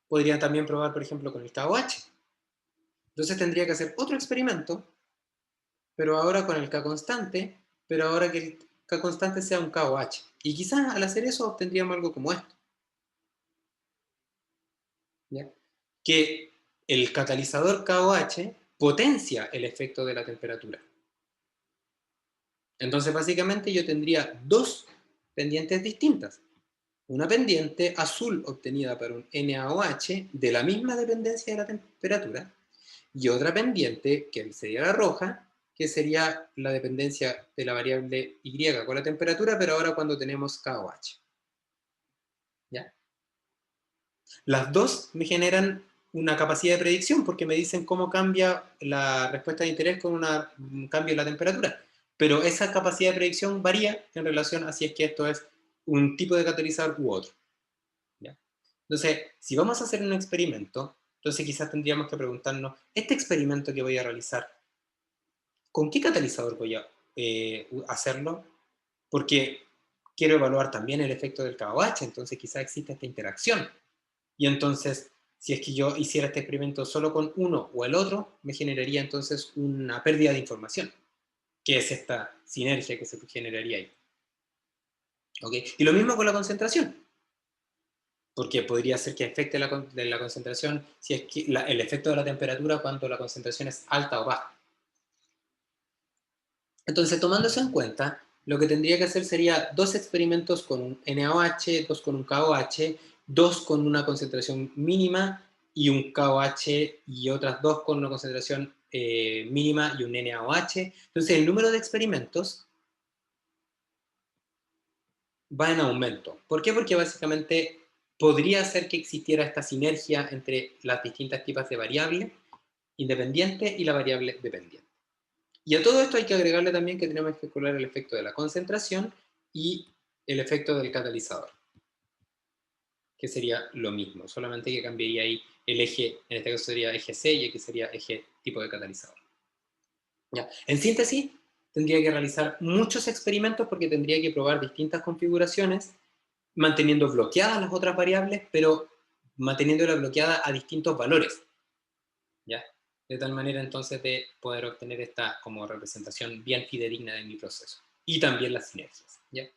Podría también probar, por ejemplo, con el KOH. Entonces tendría que hacer otro experimento, pero ahora con el K constante, pero ahora que el K constante sea un KOH. Y quizás al hacer eso obtendríamos algo como esto, ¿ya? Que el catalizador KOH potencia el efecto de la temperatura. Entonces, básicamente yo tendría dos pendientes distintas. Una pendiente azul obtenida por un NaOH de la misma dependencia de la temperatura, y otra pendiente, que sería la roja, que sería la dependencia de la variable Y con la temperatura, pero ahora cuando tenemos KOH. ¿Ya? Las dos me generan una capacidad de predicción porque me dicen cómo cambia la respuesta de interés con un cambio en la temperatura. Pero esa capacidad de predicción varía en relación a si es que esto es un tipo de catalizador u otro. ¿Ya? Entonces, si vamos a hacer un experimento, entonces quizás tendríamos que preguntarnos, este experimento que voy a realizar, ¿con qué catalizador voy a hacerlo? Porque quiero evaluar también el efecto del KOH, entonces quizás existe esta interacción. Y entonces, si es que yo hiciera este experimento solo con uno o el otro, me generaría entonces una pérdida de información, que es esta sinergia que se generaría ahí. ¿Ok? Y lo mismo con la concentración, porque podría ser que afecte la concentración si es que el efecto de la temperatura cuando la concentración es alta o baja. Entonces, tomando eso en cuenta, lo que tendría que hacer sería dos experimentos con un NaOH, dos con un KOH, dos con una concentración mínima y un KOH, y otras dos con una concentración mínima y un NaOH. Entonces, el número de experimentos va en aumento. ¿Por qué? Porque básicamente podría ser que existiera esta sinergia entre las distintas tipos de variable independiente y la variable dependiente. Y a todo esto hay que agregarle también que tenemos que calcular el efecto de la concentración y el efecto del catalizador. que sería lo mismo, solamente que cambiaría ahí el eje, en este caso sería eje C y aquí sería eje tipo de catalizador. ¿Ya? En síntesis, tendría que realizar muchos experimentos porque tendría que probar distintas configuraciones, manteniendo bloqueadas las otras variables, pero manteniéndola bloqueada a distintos valores, ¿ya? De tal manera entonces de poder obtener esta como representación bien fidedigna de mi proceso. Y también las sinergias, ¿ya?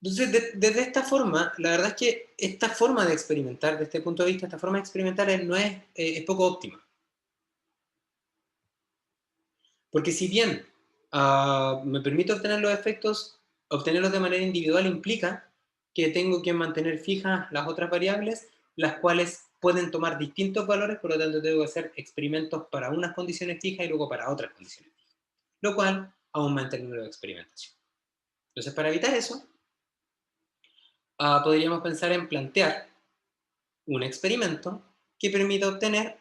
Entonces, desde esta forma, la verdad es que esta forma de experimentar, desde este punto de vista, esta forma de experimentar no es poco óptima. Porque si bien me permite obtener los efectos, obtenerlos de manera individual implica que tengo que mantener fijas las otras variables, las cuales pueden tomar distintos valores, por lo tanto tengo que hacer experimentos para unas condiciones fijas y luego para otras condiciones fijas, lo cual aumenta el número de experimentación. Entonces, para evitar eso, podríamos pensar en plantear un experimento que permita obtener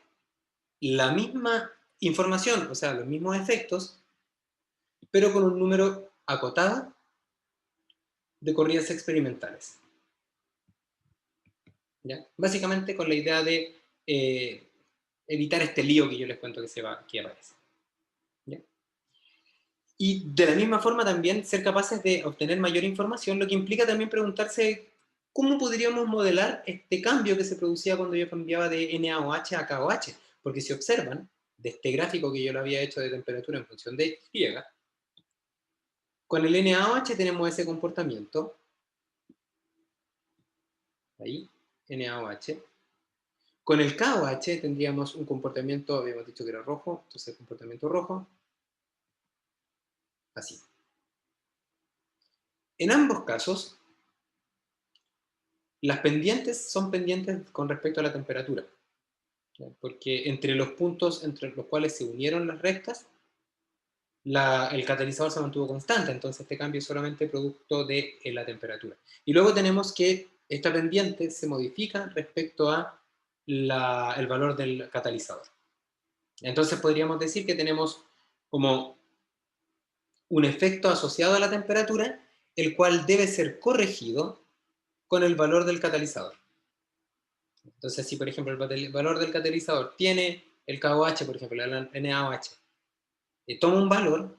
la misma información, o sea, los mismos efectos, pero con un número acotado de corridas experimentales. ¿Ya? Básicamente con la idea de evitar este lío que yo les cuento que aparece. ¿Ya? Y de la misma forma también ser capaces de obtener mayor información, lo que implica también preguntarse cómo podríamos modelar este cambio que se producía cuando yo cambiaba de NaOH a KOH. Porque si observan, de este gráfico que yo lo había hecho de temperatura en función de Y, con el NaOH tenemos ese comportamiento, ahí, NaOH. Con el KOH tendríamos un comportamiento, habíamos dicho que era rojo, entonces el comportamiento rojo, así. En ambos casos, las pendientes son pendientes con respecto a la temperatura, ¿ya? Porque entre los puntos entre los cuales se unieron las rectas, el catalizador se mantuvo constante, entonces este cambio es solamente producto de la temperatura. Y luego tenemos que esta pendiente se modifica respecto a el valor del catalizador. Entonces podríamos decir que tenemos como un efecto asociado a la temperatura, el cual debe ser corregido con el valor del catalizador. Entonces, si por ejemplo el valor del catalizador tiene el KOH, por ejemplo, el NaOH, toma un valor,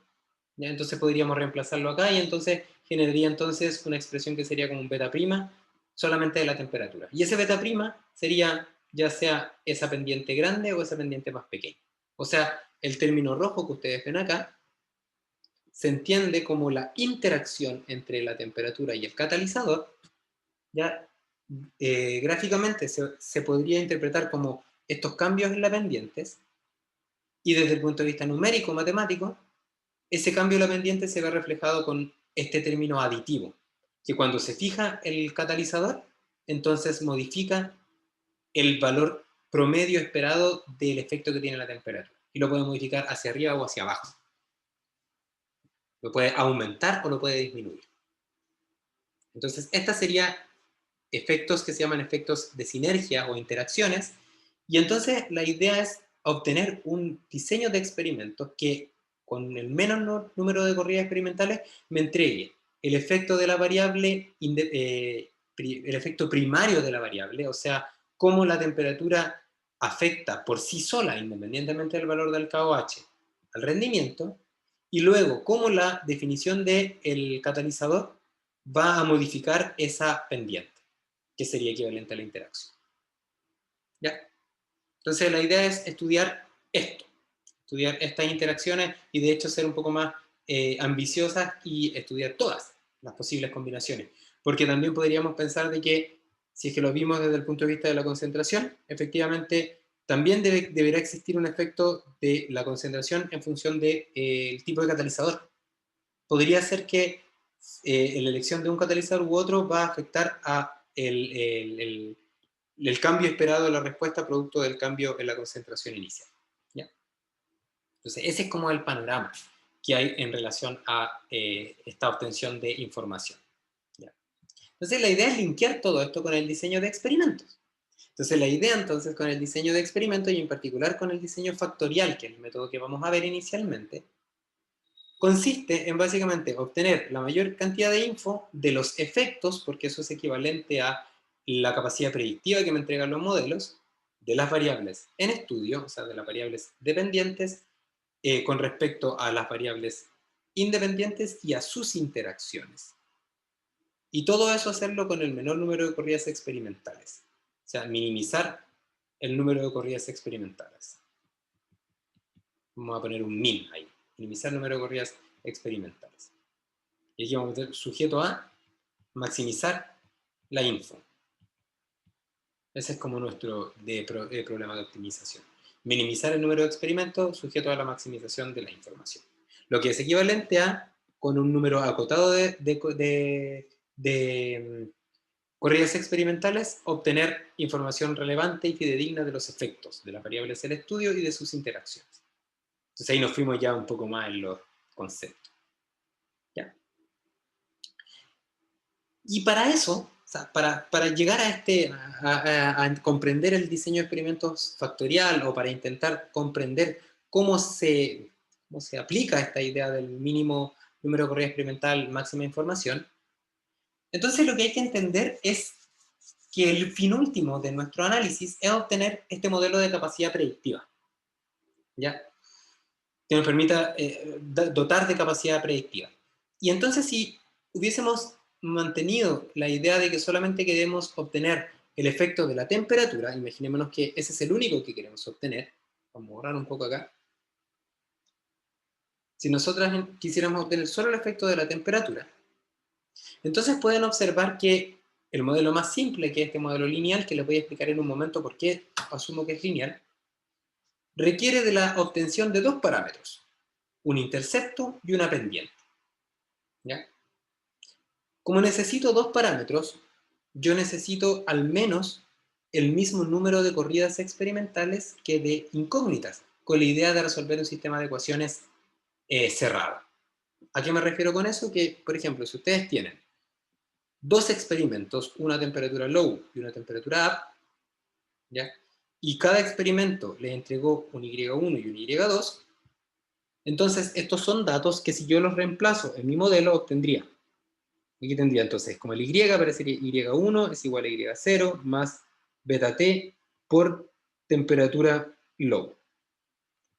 ¿ya? Entonces podríamos reemplazarlo acá y entonces generaría entonces una expresión que sería como un beta prima solamente de la temperatura. Y ese beta prima sería ya sea esa pendiente grande o esa pendiente más pequeña. O sea, el término rojo que ustedes ven acá se entiende como la interacción entre la temperatura y el catalizador, ya gráficamente se podría interpretar como estos cambios en las pendientes, y desde el punto de vista numérico, matemático, ese cambio en la pendiente se ve reflejado con este término aditivo, que cuando se fija el catalizador, entonces modifica el valor promedio esperado del efecto que tiene la temperatura, y lo puede modificar hacia arriba o hacia abajo. Lo puede aumentar o lo puede disminuir. Entonces, esta sería efectos que se llaman efectos de sinergia o interacciones, y entonces la idea es obtener un diseño de experimentos que con el menor número de corridas experimentales me entregue el efecto de la variable, el efecto primario de la variable, o sea, cómo la temperatura afecta por sí sola, independientemente del valor del KOH, al rendimiento, y luego cómo la definición del catalizador va a modificar esa pendiente, que sería equivalente a la interacción. ¿Ya? Entonces la idea es estudiar esto, estudiar estas interacciones y de hecho ser un poco más ambiciosas y estudiar todas las posibles combinaciones. Porque también podríamos pensar de que, si es que lo vimos desde el punto de vista de la concentración, efectivamente también deberá existir un efecto de la concentración en función del tipo de catalizador. Podría ser que la elección de un catalizador u otro va a afectar a el cambio esperado de la respuesta producto del cambio en la concentración inicial. ¿Ya? Entonces, ese es como el panorama que hay en relación a esta obtención de información. ¿Ya? Entonces, la idea es linkear todo esto con el diseño de experimentos. Entonces, la idea entonces con el diseño de experimentos y en particular con el diseño factorial, que es el método que vamos a ver inicialmente, consiste en básicamente obtener la mayor cantidad de info de los efectos, porque eso es equivalente a la capacidad predictiva que me entregan los modelos, de las variables en estudio, o sea, de las variables dependientes, con respecto a las variables independientes y a sus interacciones. Y todo eso hacerlo con el menor número de corridas experimentales. O sea, minimizar el número de corridas experimentales. Vamos a poner un min ahí. Minimizar el número de corridas experimentales. Y aquí vamos a meter sujeto a maximizar la info. Ese es como nuestro problema de optimización. Minimizar el número de experimentos sujeto a la maximización de la información. Lo que es equivalente a, con un número acotado de corridas experimentales, obtener información relevante y fidedigna de los efectos de las variables del estudio y de sus interacciones. Entonces ahí nos fuimos ya un poco más en los conceptos. ¿Ya? Y para eso, o sea, para llegar a comprender el diseño de experimentos factorial o para intentar comprender cómo se aplica esta idea del mínimo número de corrida experimental, máxima información, entonces lo que hay que entender es que el fin último de nuestro análisis es obtener este modelo de capacidad predictiva, ¿ya? Que nos permita dotar de capacidad predictiva. Y entonces si hubiésemos mantenido la idea de que solamente queremos obtener el efecto de la temperatura, imaginémonos que ese es el único que queremos obtener, vamos a borrar un poco acá, si nosotras quisiéramos obtener solo el efecto de la temperatura, entonces pueden observar que el modelo más simple, que es este modelo lineal, que les voy a explicar en un momento por qué asumo que es lineal, requiere de la obtención de dos parámetros, un intercepto y una pendiente. ¿Ya? Como necesito dos parámetros, yo necesito al menos el mismo número de corridas experimentales que de incógnitas, con la idea de resolver un sistema de ecuaciones cerrado. ¿A qué me refiero con eso? Que, por ejemplo, si ustedes tienen dos experimentos, una temperatura low y una temperatura up, ¿ya? Y cada experimento les entregó un Y1 y un Y2, entonces estos son datos que si yo los reemplazo en mi modelo obtendría. Aquí tendría entonces como el Y aparecería Y1 es igual a Y0 más beta t por temperatura low.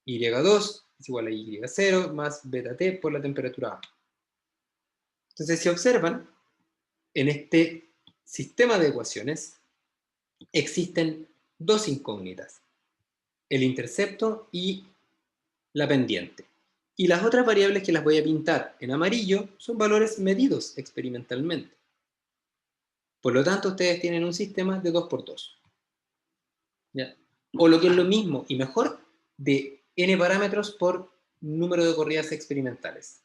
Y2 es igual a Y0 más beta t por la temperatura A. Entonces si observan, en este sistema de ecuaciones existen dos incógnitas, el intercepto y la pendiente. Y las otras variables que las voy a pintar en amarillo son valores medidos experimentalmente. Por lo tanto, ustedes tienen un sistema de 2×2. ¿Ya? O lo que es lo mismo y mejor, de n parámetros por número de corridas experimentales.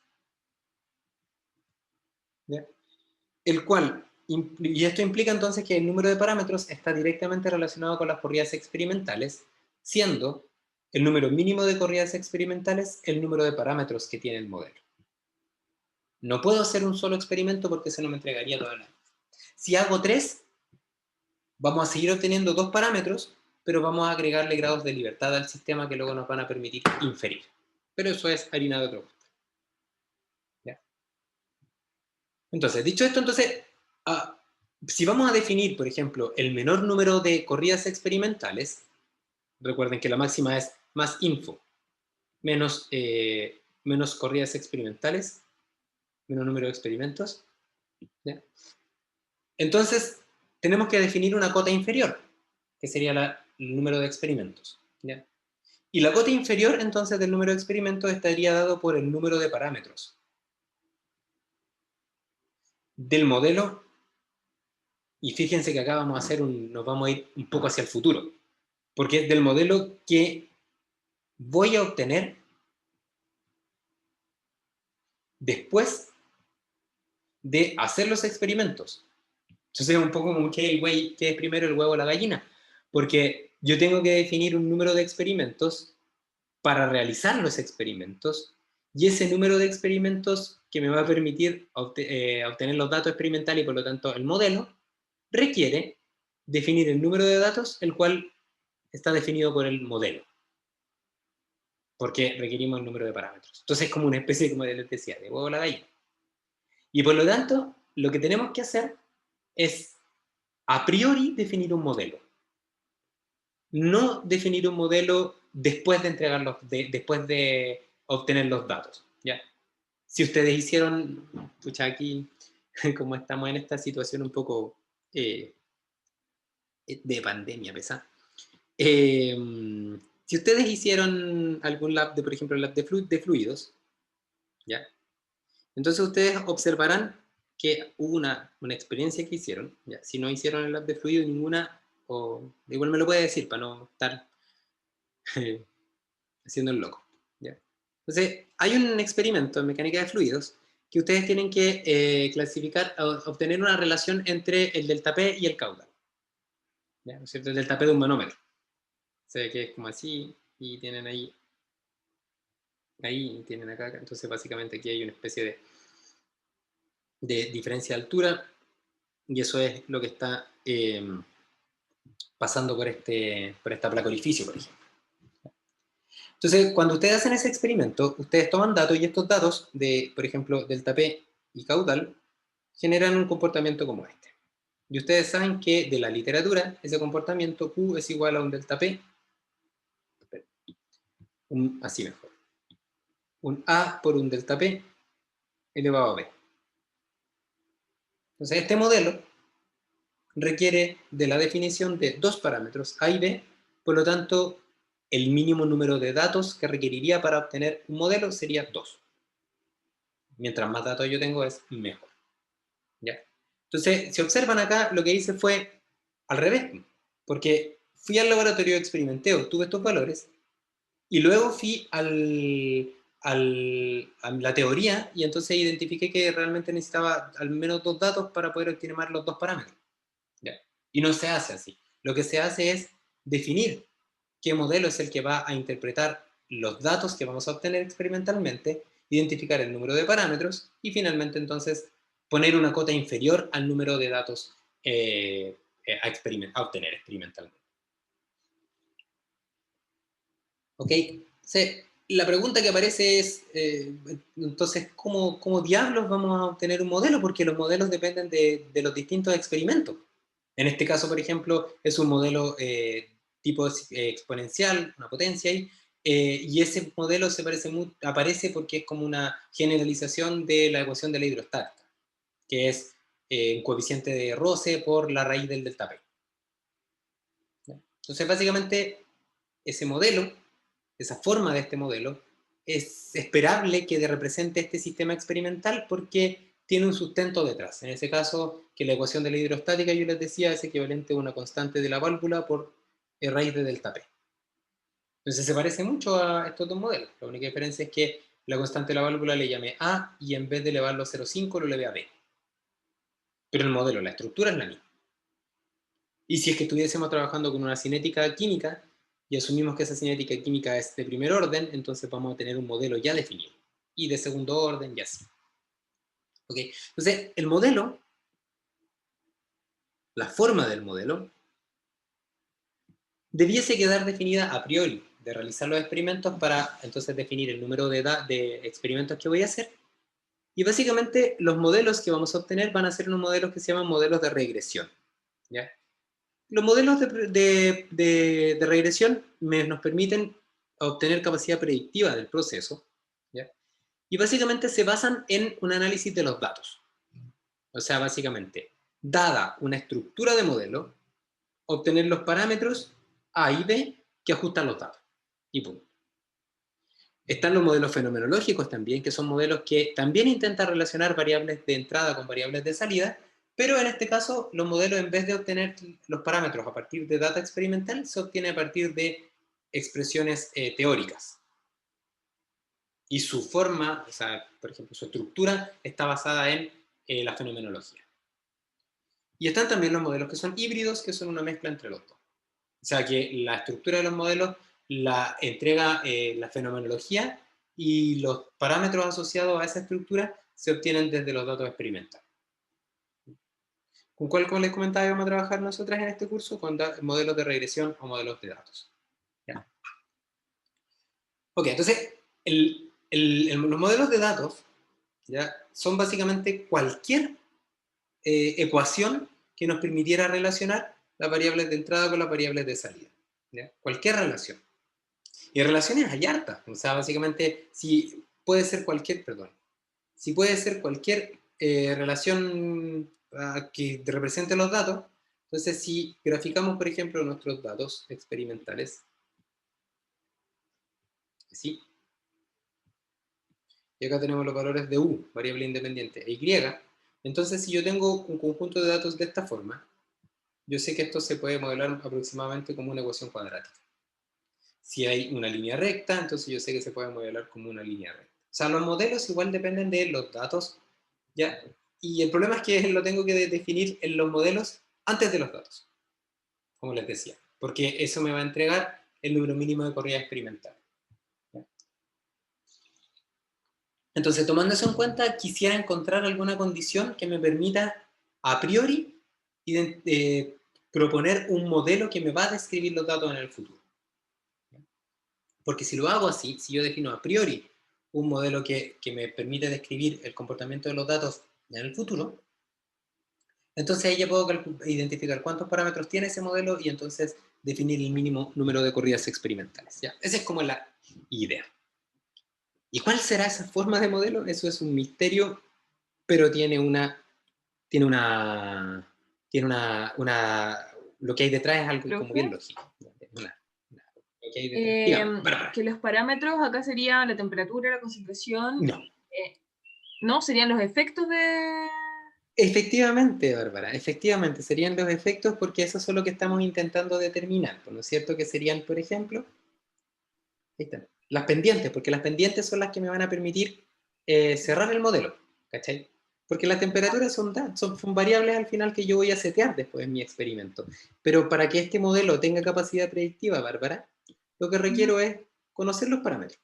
¿Ya? El cual, y esto implica entonces que el número de parámetros está directamente relacionado con las corridas experimentales, siendo el número mínimo de corridas experimentales el número de parámetros que tiene el modelo. No puedo hacer un solo experimento porque eso no me entregaría toda la... Si hago 3, vamos a seguir obteniendo dos parámetros, pero vamos a agregarle grados de libertad al sistema que luego nos van a permitir inferir. Pero eso es harina de otro gusto. ¿Ya? Entonces, dicho esto, entonces, si vamos a definir, por ejemplo, el menor número de corridas experimentales, recuerden que la máxima es más info, menos corridas experimentales, menos número de experimentos. ¿Ya? Entonces, tenemos que definir una cota inferior, que sería el número de experimentos. ¿Ya? Y la cota inferior, entonces, del número de experimentos estaría dado por el número de parámetros del modelo. Y fíjense que acá vamos a hacer nos vamos a ir un poco hacia el futuro, porque es del modelo que voy a obtener después de hacer los experimentos. Entonces es un poco como que es primero el huevo o la gallina, porque yo tengo que definir un número de experimentos para realizar los experimentos, y ese número de experimentos que me va a permitir obtener los datos experimentales y por lo tanto el modelo, requiere definir el número de datos, el cual está definido por el modelo. porque requerimos el número de parámetros. Entonces es como una especie, como les decía, de huevo a la gallina. Y por lo tanto, lo que tenemos que hacer es, a priori, definir un modelo. No definir un modelo después de entregarlos, después de obtener los datos. ¿Ya? Si ustedes hicieron, pucha, aquí, como estamos en esta situación un poco eh, de pandemia, ¿pesa? Eh, si ustedes hicieron algún lab de, por ejemplo, lab de fluidos, ¿ya? Entonces ustedes observarán que hubo una experiencia que hicieron, ¿ya? Si no hicieron el lab de fluido ninguna, o igual me lo puede decir para no estar haciendo el loco, ¿ya? Entonces, hay un experimento en mecánica de fluidos que ustedes tienen que clasificar, obtener una relación entre el delta P y el caudal, ¿ya? ¿No es cierto? El delta P de un manómetro. Se ve que es como así, y tienen ahí tienen acá, entonces básicamente aquí hay una especie de diferencia de altura, y eso es lo que está pasando por esta placa orificio, por ejemplo. Entonces, cuando ustedes hacen ese experimento, ustedes toman datos y estos datos de, por ejemplo, delta P y caudal, generan un comportamiento como este. Y ustedes saben que de la literatura, ese comportamiento Q es igual a un delta P, así mejor, un A por un delta P elevado a B. Entonces, este modelo requiere de la definición de dos parámetros, A y B, por lo tanto, el mínimo número de datos que requeriría para obtener un modelo sería 2. Mientras más datos yo tengo es mejor. ¿Ya? Entonces, si observan acá, lo que hice fue al revés, porque fui al laboratorio, experimenté, obtuve estos valores, y luego fui a la teoría, y entonces identifiqué que realmente necesitaba al menos dos datos para poder optimizar los dos parámetros. ¿Ya? Y no se hace así. Lo que se hace es definir qué modelo es el que va a interpretar los datos que vamos a obtener experimentalmente, identificar el número de parámetros y finalmente entonces poner una cota inferior al número de datos a obtener experimentalmente. ¿Ok? Sí, la pregunta que aparece es, entonces, ¿cómo diablos vamos a obtener un modelo? Porque los modelos dependen de los distintos experimentos. En este caso, por ejemplo, es un modelo tipo exponencial, una potencia ahí, y ese modelo aparece porque es como una generalización de la ecuación de la hidrostática, que es un coeficiente de roce por la raíz del delta P. Entonces, básicamente, ese modelo, esa forma de este modelo, es esperable que represente este sistema experimental porque tiene un sustento detrás. En ese caso, que la ecuación de la hidrostática, yo les decía, es equivalente a una constante de la válvula por raíz de delta P. Entonces se parece mucho a estos dos modelos. La única diferencia es que la constante de la válvula le llamé A y en vez de elevarlo a 0,5 lo elevé a B. Pero el modelo, la estructura es la misma. Y si es que estuviésemos trabajando con una cinética química y asumimos que esa cinética química es de primer orden, entonces vamos a tener un modelo ya definido. Y de segundo orden, y así. ¿Okay? Entonces, el modelo, la forma del modelo, debiese quedar definida a priori, de realizar los experimentos para entonces definir el número de experimentos que voy a hacer. Y básicamente los modelos que vamos a obtener van a ser unos modelos que se llaman modelos de regresión. ¿Ya? Los modelos de regresión nos permiten obtener capacidad predictiva del proceso, ¿ya? Y básicamente se basan en un análisis de los datos. O sea, básicamente, dada una estructura de modelo, obtener los parámetros A y B que ajustan los datos. Y punto. Están los modelos fenomenológicos también, que son modelos que también intentan relacionar variables de entrada con variables de salida, pero en este caso los modelos, en vez de obtener los parámetros a partir de data experimental, se obtiene a partir de expresiones teóricas. Y su forma, o sea, por ejemplo, su estructura está basada en la fenomenología. Y están también los modelos que son híbridos, que son una mezcla entre los dos. O sea, que la estructura de los modelos la entrega la fenomenología y los parámetros asociados a esa estructura se obtienen desde los datos experimentales. ¿Con cuál, como les comentaba, vamos a trabajar nosotras en este curso? Con modelos de regresión o modelos de datos. ¿Ya? Ok, entonces, los modelos de datos, ¿ya? Son básicamente cualquier ecuación que nos permitiera relacionar las variables de entrada con las variables de salida. ¿Ya? Cualquier relación. Y relaciones hay hartas. O sea, básicamente, si puede ser cualquier, perdón, si puede ser cualquier relación que represente los datos, entonces si graficamos, por ejemplo, nuestros datos experimentales, ¿sí? Y acá tenemos los valores de u, variable independiente, e y, entonces si yo tengo un conjunto de datos de esta forma, yo sé que esto se puede modelar aproximadamente como una ecuación cuadrática. Si hay una línea recta, entonces yo sé que se puede modelar como una línea recta. O sea, los modelos igual dependen de los datos, ¿ya? Y el problema es que lo tengo que definir en los modelos antes de los datos, como les decía, porque eso me va a entregar el número mínimo de corridas experimentales. ¿Ya? Entonces, tomando eso en cuenta, quisiera encontrar alguna condición que me permita a priori proponer un modelo que me va a describir los datos en el futuro. Porque si lo hago así, si yo defino a priori un modelo que me permite describir el comportamiento de los datos en el futuro, entonces ahí ya puedo identificar cuántos parámetros tiene ese modelo y entonces definir el mínimo número de corridas experimentales. ¿Ya? Esa es como la idea. ¿Y cuál será esa forma de modelo? Eso es un misterio, pero lo que hay detrás es algo como Profe. bien lógico. Lo que hay detrás. Dígame, Bárbara. Que los parámetros acá serían la temperatura, la concentración, No. ¿no? Serían los efectos de... Efectivamente, Bárbara, efectivamente, serían los efectos porque eso es lo que estamos intentando determinar, ¿no es cierto? Que serían, por ejemplo, ahí están, las pendientes, porque las pendientes son las que me van a permitir cerrar el modelo, ¿cachai? Porque las temperaturas son variables al final que yo voy a setear después en mi experimento. Pero para que este modelo tenga capacidad predictiva, Bárbara, lo que Ujú. requiero es conocer los parámetros.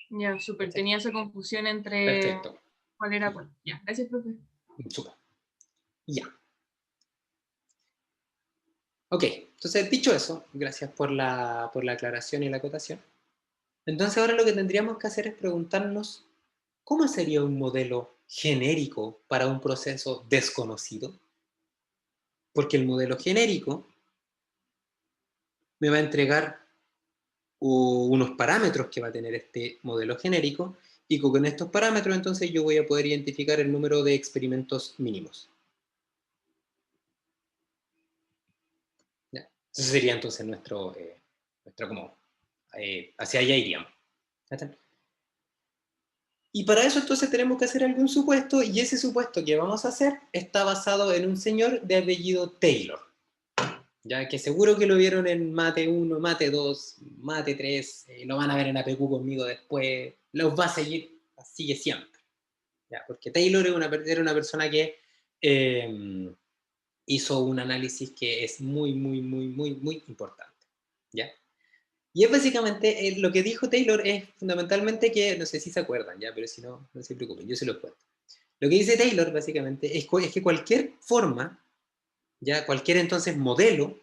Ya, súper. ¿Cachai? Tenía esa confusión entre Perfecto. cuál era cuál. Ya, gracias, profe. Súper. Ya. Ok, entonces dicho eso, gracias por la aclaración y la acotación. Entonces ahora lo que tendríamos que hacer es preguntarnos, ¿cómo sería un modelo genérico para un proceso desconocido? Porque el modelo genérico me va a entregar unos parámetros que va a tener este modelo genérico y con estos parámetros entonces yo voy a poder identificar el número de experimentos mínimos. ¿Ya? Ese sería entonces nuestro como, hacia allá iríamos. ¿Ya? Y para eso entonces tenemos que hacer algún supuesto y ese supuesto que vamos a hacer está basado en un señor de apellido Taylor. Ya que seguro que lo vieron en Mate 1, Mate 2, Mate 3, lo van a ver en APQ conmigo después, los va a seguir, sigue siempre. ¿Ya? Porque Taylor era una persona que eh, hizo un análisis que es muy, muy, muy, muy, muy importante. ¿Ya? Y es básicamente, lo que dijo Taylor es fundamentalmente que, no sé si se acuerdan, ya, pero si no, no se preocupen, yo se los cuento. Lo que dice Taylor básicamente es que cualquier forma, ya, cualquier entonces modelo,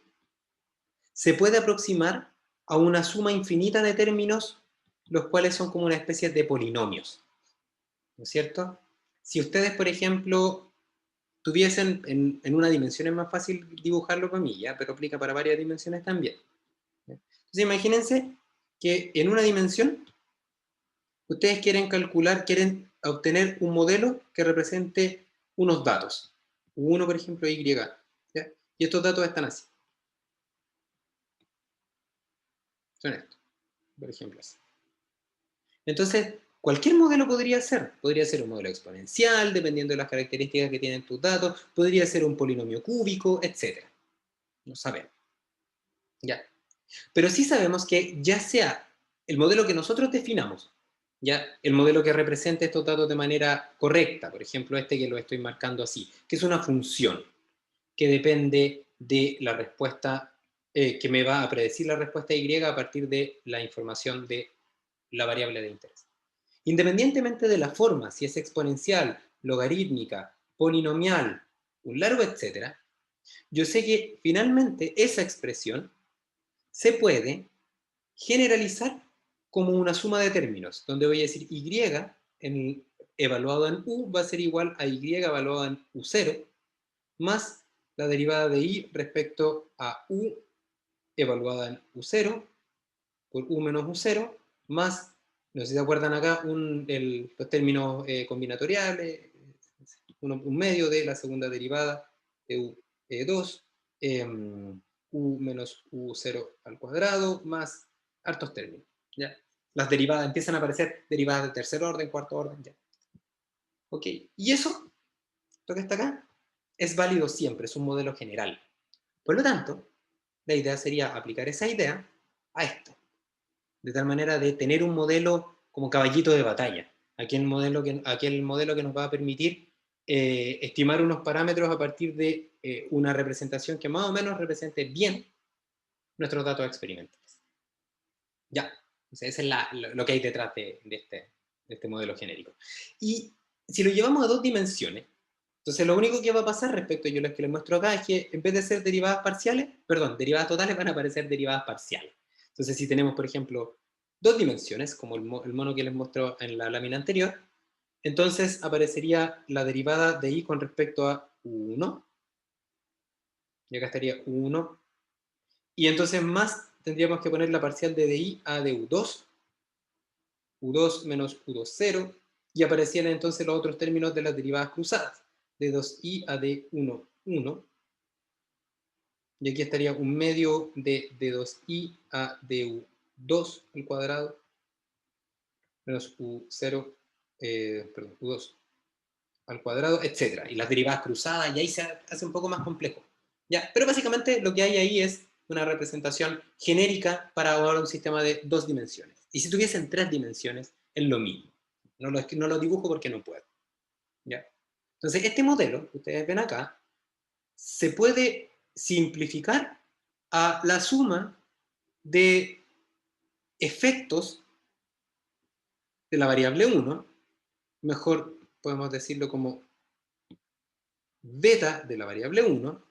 se puede aproximar a una suma infinita de términos, los cuales son como una especie de polinomios, ¿no es cierto? Si ustedes, por ejemplo, tuviesen en una dimensión es más fácil dibujarlo para mí, ¿ya? Pero aplica para varias dimensiones también. ¿Ya? Entonces imagínense que en una dimensión ustedes quieren obtener un modelo que represente unos datos. Uno, por ejemplo, Y. ¿Ya? Y estos datos están así. Son estos, por ejemplo, así. Entonces, cualquier modelo podría ser un modelo exponencial, dependiendo de las características que tienen tus datos, podría ser un polinomio cúbico, etc. No sabemos. ¿Ya? Pero sí sabemos que ya sea el modelo que nosotros definamos, ya el modelo que represente estos datos de manera correcta, por ejemplo, este que lo estoy marcando así, que es una función que depende de la respuesta, que me va a predecir la respuesta Y a partir de la información de la variable de interés. Independientemente de la forma, si es exponencial, logarítmica, polinomial, un largo, etcétera, yo sé que finalmente esa expresión se puede generalizar como una suma de términos, donde voy a decir y evaluado en u va a ser igual a y evaluado en u0 más la derivada de y respecto a u evaluada en u0 por u menos u0 más, no sé si se acuerdan acá, los términos combinatoriales, un medio de la segunda derivada de u2, u menos u0 al cuadrado, más hartos términos. ¿Ya? Las derivadas empiezan a aparecer derivadas de tercer orden, cuarto orden. ¿Ya? Ok, y eso, lo que está acá, es válido siempre, es un modelo general. Por lo tanto, la idea sería aplicar esa idea a esto, de tal manera de tener un modelo como caballito de batalla, aquel modelo que nos va a permitir estimar unos parámetros a partir de una representación que más o menos represente bien nuestros datos experimentales. Ya, entonces ese es lo que hay detrás de este modelo genérico. Y si lo llevamos a dos dimensiones, entonces lo único que va a pasar respecto a lo que les muestro acá es que en vez de ser derivadas parciales, perdón, derivadas totales van a aparecer derivadas parciales. Entonces si tenemos, por ejemplo, dos dimensiones, como el mono que les mostró en la lámina anterior, entonces aparecería la derivada de y con respecto a u1, y acá estaría u1, y entonces más tendríamos que poner la parcial de di a de u2, u2 menos u2, 0, y aparecían entonces los otros términos de las derivadas cruzadas, de 2i a de 1, 1, y aquí estaría un medio de 2i a du2 al cuadrado, menos u0, perdón, u2 al cuadrado, etc. Y las derivadas cruzadas, y ahí se hace un poco más complejo. ¿Ya? Pero básicamente lo que hay ahí es una representación genérica para ahora un sistema de dos dimensiones. Y si tuviesen tres dimensiones, es lo mismo. No lo dibujo porque no puedo. ¿Ya? Entonces, este modelo que ustedes ven acá se puede simplificar a la suma de efectos de la variable 1, mejor podemos decirlo como beta de la variable 1,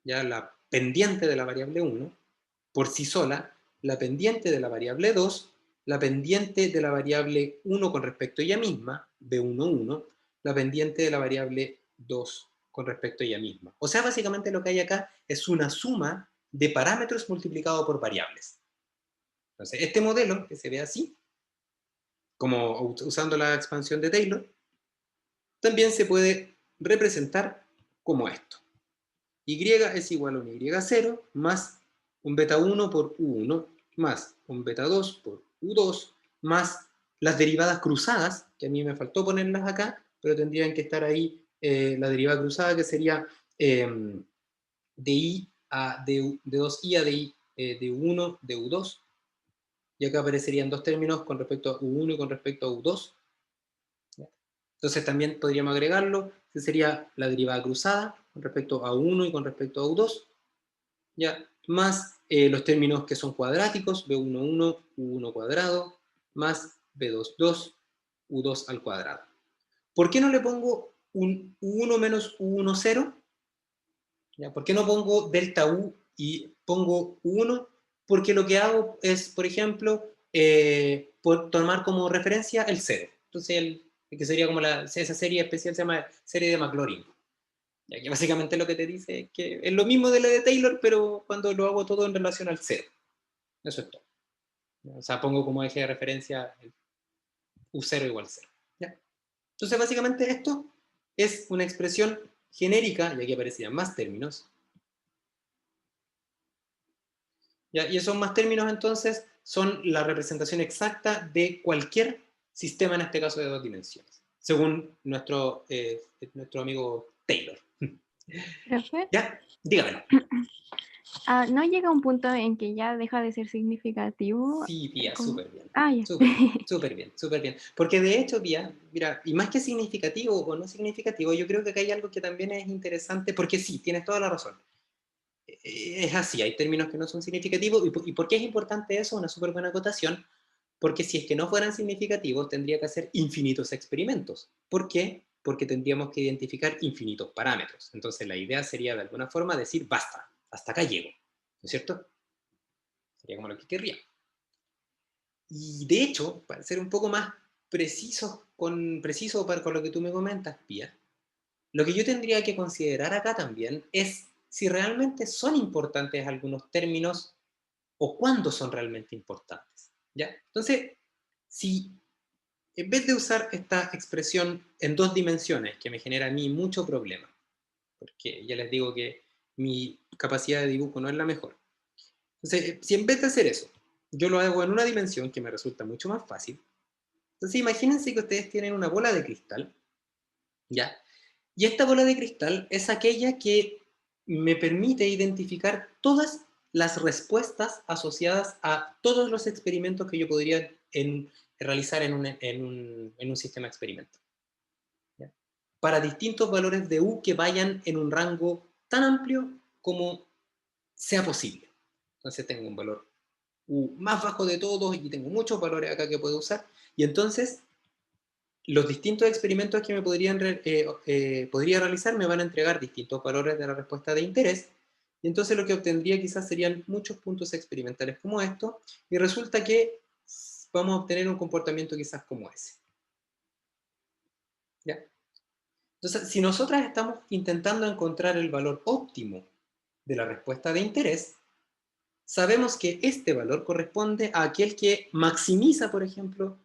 ya la pendiente de la variable 1, por sí sola, la pendiente de la variable 2, la pendiente de la variable 1 con respecto a ella misma, b1, 1, la pendiente de la variable 2 con respecto a ella misma. O sea, básicamente lo que hay acá es una suma de parámetros multiplicado por variables. Entonces, este modelo, que se ve así, como usando la expansión de Taylor, también se puede representar como esto. Y es igual a un y0 más un beta 1 por u1 más un beta 2 por u2 más las derivadas cruzadas, que a mí me faltó ponerlas acá, pero tendrían que estar ahí la derivada cruzada que sería de i a de 2i a de u1 de u2, y acá aparecerían dos términos con respecto a u1 y con respecto a u2. Entonces también podríamos agregarlo, que sería la derivada cruzada con respecto a u1 y con respecto a u2, ¿ya? Más los términos que son cuadráticos, b11, u1 cuadrado, más b22, u2 al cuadrado. ¿Por qué no le pongo un u1 menos u1, 0? ¿Ya? ¿Por qué no pongo delta u y pongo u1? Porque lo que hago es, por ejemplo, tomar como referencia el 0. Entonces, el que sería como esa serie especial se llama serie de Maclaurin. Ya que básicamente lo que te dice es que es lo mismo de la de Taylor, pero cuando lo hago todo en relación al 0. Eso es todo. O sea, pongo como eje de referencia el u0 igual 0. ¿Ya? Entonces, básicamente esto es una expresión genérica, y aquí aparecían más términos. ¿Ya? Y esos más términos, entonces, son la representación exacta de cualquier sistema, en este caso de dos dimensiones, según nuestro amigo Taylor. Profe, ¿Ya? Dígamelo. ¿no llega un punto en que ya deja de ser significativo? Sí, Pía, Como... súper bien. Ah, ya. Súper bien, súper bien, súper bien. Porque de hecho, Pía, mira, y más que significativo o no significativo, yo creo que acá hay algo que también es interesante, porque sí, tienes toda la razón. Es así, hay términos que no son significativos. ¿Y por qué es importante eso? Una súper buena acotación. Porque si es que no fueran significativos, tendría que hacer infinitos experimentos. ¿Por qué? Porque tendríamos que identificar infinitos parámetros. Entonces la idea sería de alguna forma decir, basta, hasta acá llego. ¿No es cierto? Sería como lo que querría. Y de hecho, para ser un poco más preciso con lo que tú me comentas, Pía, lo que yo tendría que considerar acá también es si realmente son importantes algunos términos o cuándo son realmente importantes, ¿ya? Entonces, si en vez de usar esta expresión en dos dimensiones, que me genera a mí mucho problema, porque ya les digo que mi capacidad de dibujo no es la mejor. Entonces, si en vez de hacer eso, yo lo hago en una dimensión que me resulta mucho más fácil, entonces imagínense que ustedes tienen una bola de cristal, ¿ya? Y esta bola de cristal es aquella que me permite identificar todas las respuestas asociadas a todos los experimentos que yo podría realizar en un sistema de experimentos, ¿ya? Para distintos valores de U que vayan en un rango tan amplio como sea posible. Entonces tengo un valor U más bajo de todos y tengo muchos valores acá que puedo usar. Y entonces los distintos experimentos que podría realizar me van a entregar distintos valores de la respuesta de interés, y entonces lo que obtendría quizás serían muchos puntos experimentales como estos, y resulta que vamos a obtener un comportamiento quizás como ese, ¿ya? Entonces, si nosotras estamos intentando encontrar el valor óptimo de la respuesta de interés, sabemos que este valor corresponde a aquel que maximiza, por ejemplo,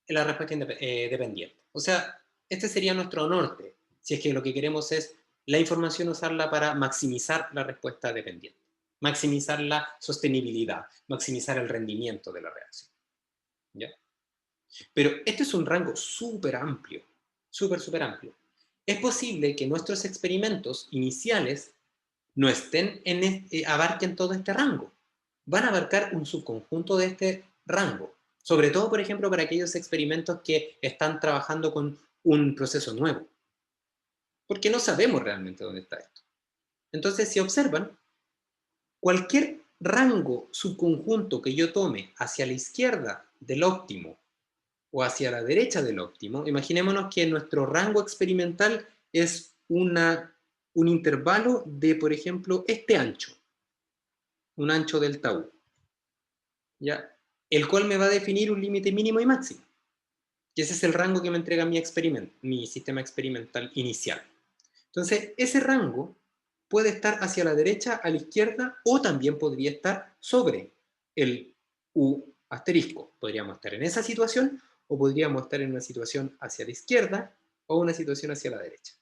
la respuesta dependiente. O sea, este sería nuestro norte, si es que lo que queremos es la información usarla para maximizar la respuesta dependiente, maximizar la sostenibilidad, maximizar el rendimiento de la reacción, ¿ya? Pero este es un rango súper amplio, súper amplio. Es posible que nuestros experimentos iniciales no estén abarquen todo este rango. Van a abarcar un subconjunto de este rango. Sobre todo, por ejemplo, para aquellos experimentos que están trabajando con un proceso nuevo. Porque no sabemos realmente dónde está esto. Entonces, si observan, cualquier rango subconjunto que yo tome hacia la izquierda del óptimo o hacia la derecha del óptimo, imaginémonos que nuestro rango experimental es un intervalo de, por ejemplo, este ancho, un ancho delta U, ¿ya? El cual me va a definir un límite mínimo y máximo. Y ese es el rango que me entrega mi sistema experimental inicial. Entonces, ese rango puede estar hacia la derecha, a la izquierda, o también podría estar sobre el U asterisco. Podríamos estar en esa situación, o podríamos estar en una situación hacia la izquierda, o una situación hacia la derecha.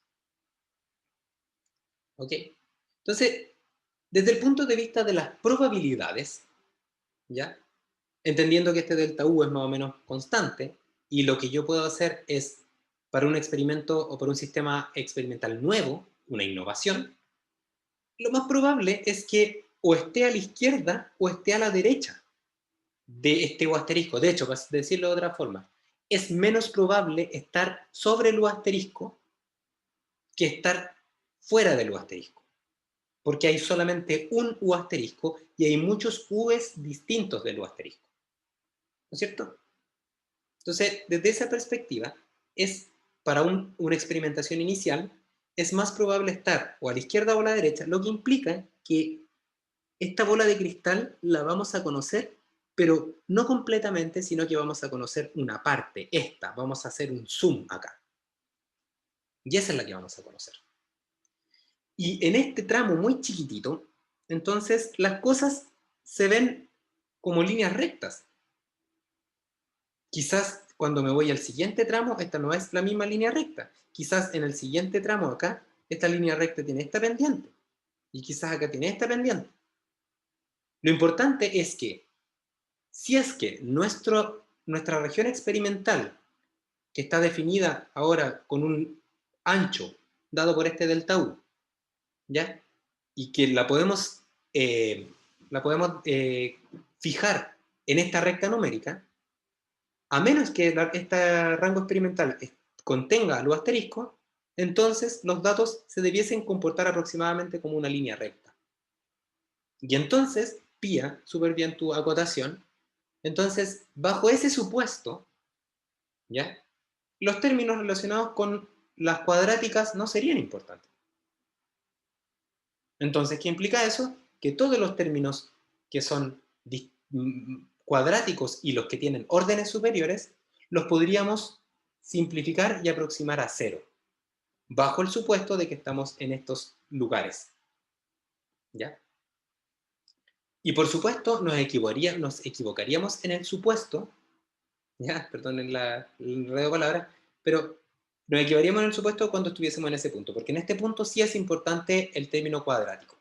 ¿Ok? Entonces, desde el punto de vista de las probabilidades, ¿ya? Entendiendo que este delta U es más o menos constante, y lo que yo puedo hacer es, para un experimento o para un sistema experimental nuevo, una innovación, lo más probable es que o esté a la izquierda o esté a la derecha de este U asterisco. De hecho, para decirlo de otra forma, es menos probable estar sobre el U asterisco que estar fuera del U asterisco, porque hay solamente un U asterisco y hay muchos U's distintos del U asterisco, ¿no es cierto? Entonces, desde esa perspectiva, para una experimentación inicial, es más probable estar o a la izquierda o a la derecha, lo que implica que esta bola de cristal la vamos a conocer, pero no completamente, sino que vamos a conocer una parte, vamos a hacer un zoom acá. Y esa es la que vamos a conocer. Y en este tramo muy chiquitito, entonces las cosas se ven como líneas rectas. Quizás cuando me voy al siguiente tramo, esta no es la misma línea recta. Quizás en el siguiente tramo acá, esta línea recta tiene esta pendiente. Y quizás acá tiene esta pendiente. Lo importante es que, si es que nuestra región experimental, que está definida ahora con un ancho dado por este delta U, ¿ya? Y que la podemos fijar en esta recta numérica, a menos que este rango experimental contenga lo asterisco, entonces los datos se debiesen comportar aproximadamente como una línea recta. Y entonces, Pía, súper bien tu acotación, entonces, bajo ese supuesto, ¿ya? Los términos relacionados con las cuadráticas no serían importantes. Entonces, ¿qué implica eso? Que todos los términos que son cuadráticos y los que tienen órdenes superiores, los podríamos simplificar y aproximar a cero, bajo el supuesto de que estamos en estos lugares. ¿Ya? Y por supuesto, nos equivocaríamos en el supuesto, ya, perdonen el enredo de palabras, pero nos equivocaríamos en el supuesto cuando estuviésemos en ese punto, porque en este punto sí es importante el término cuadrático.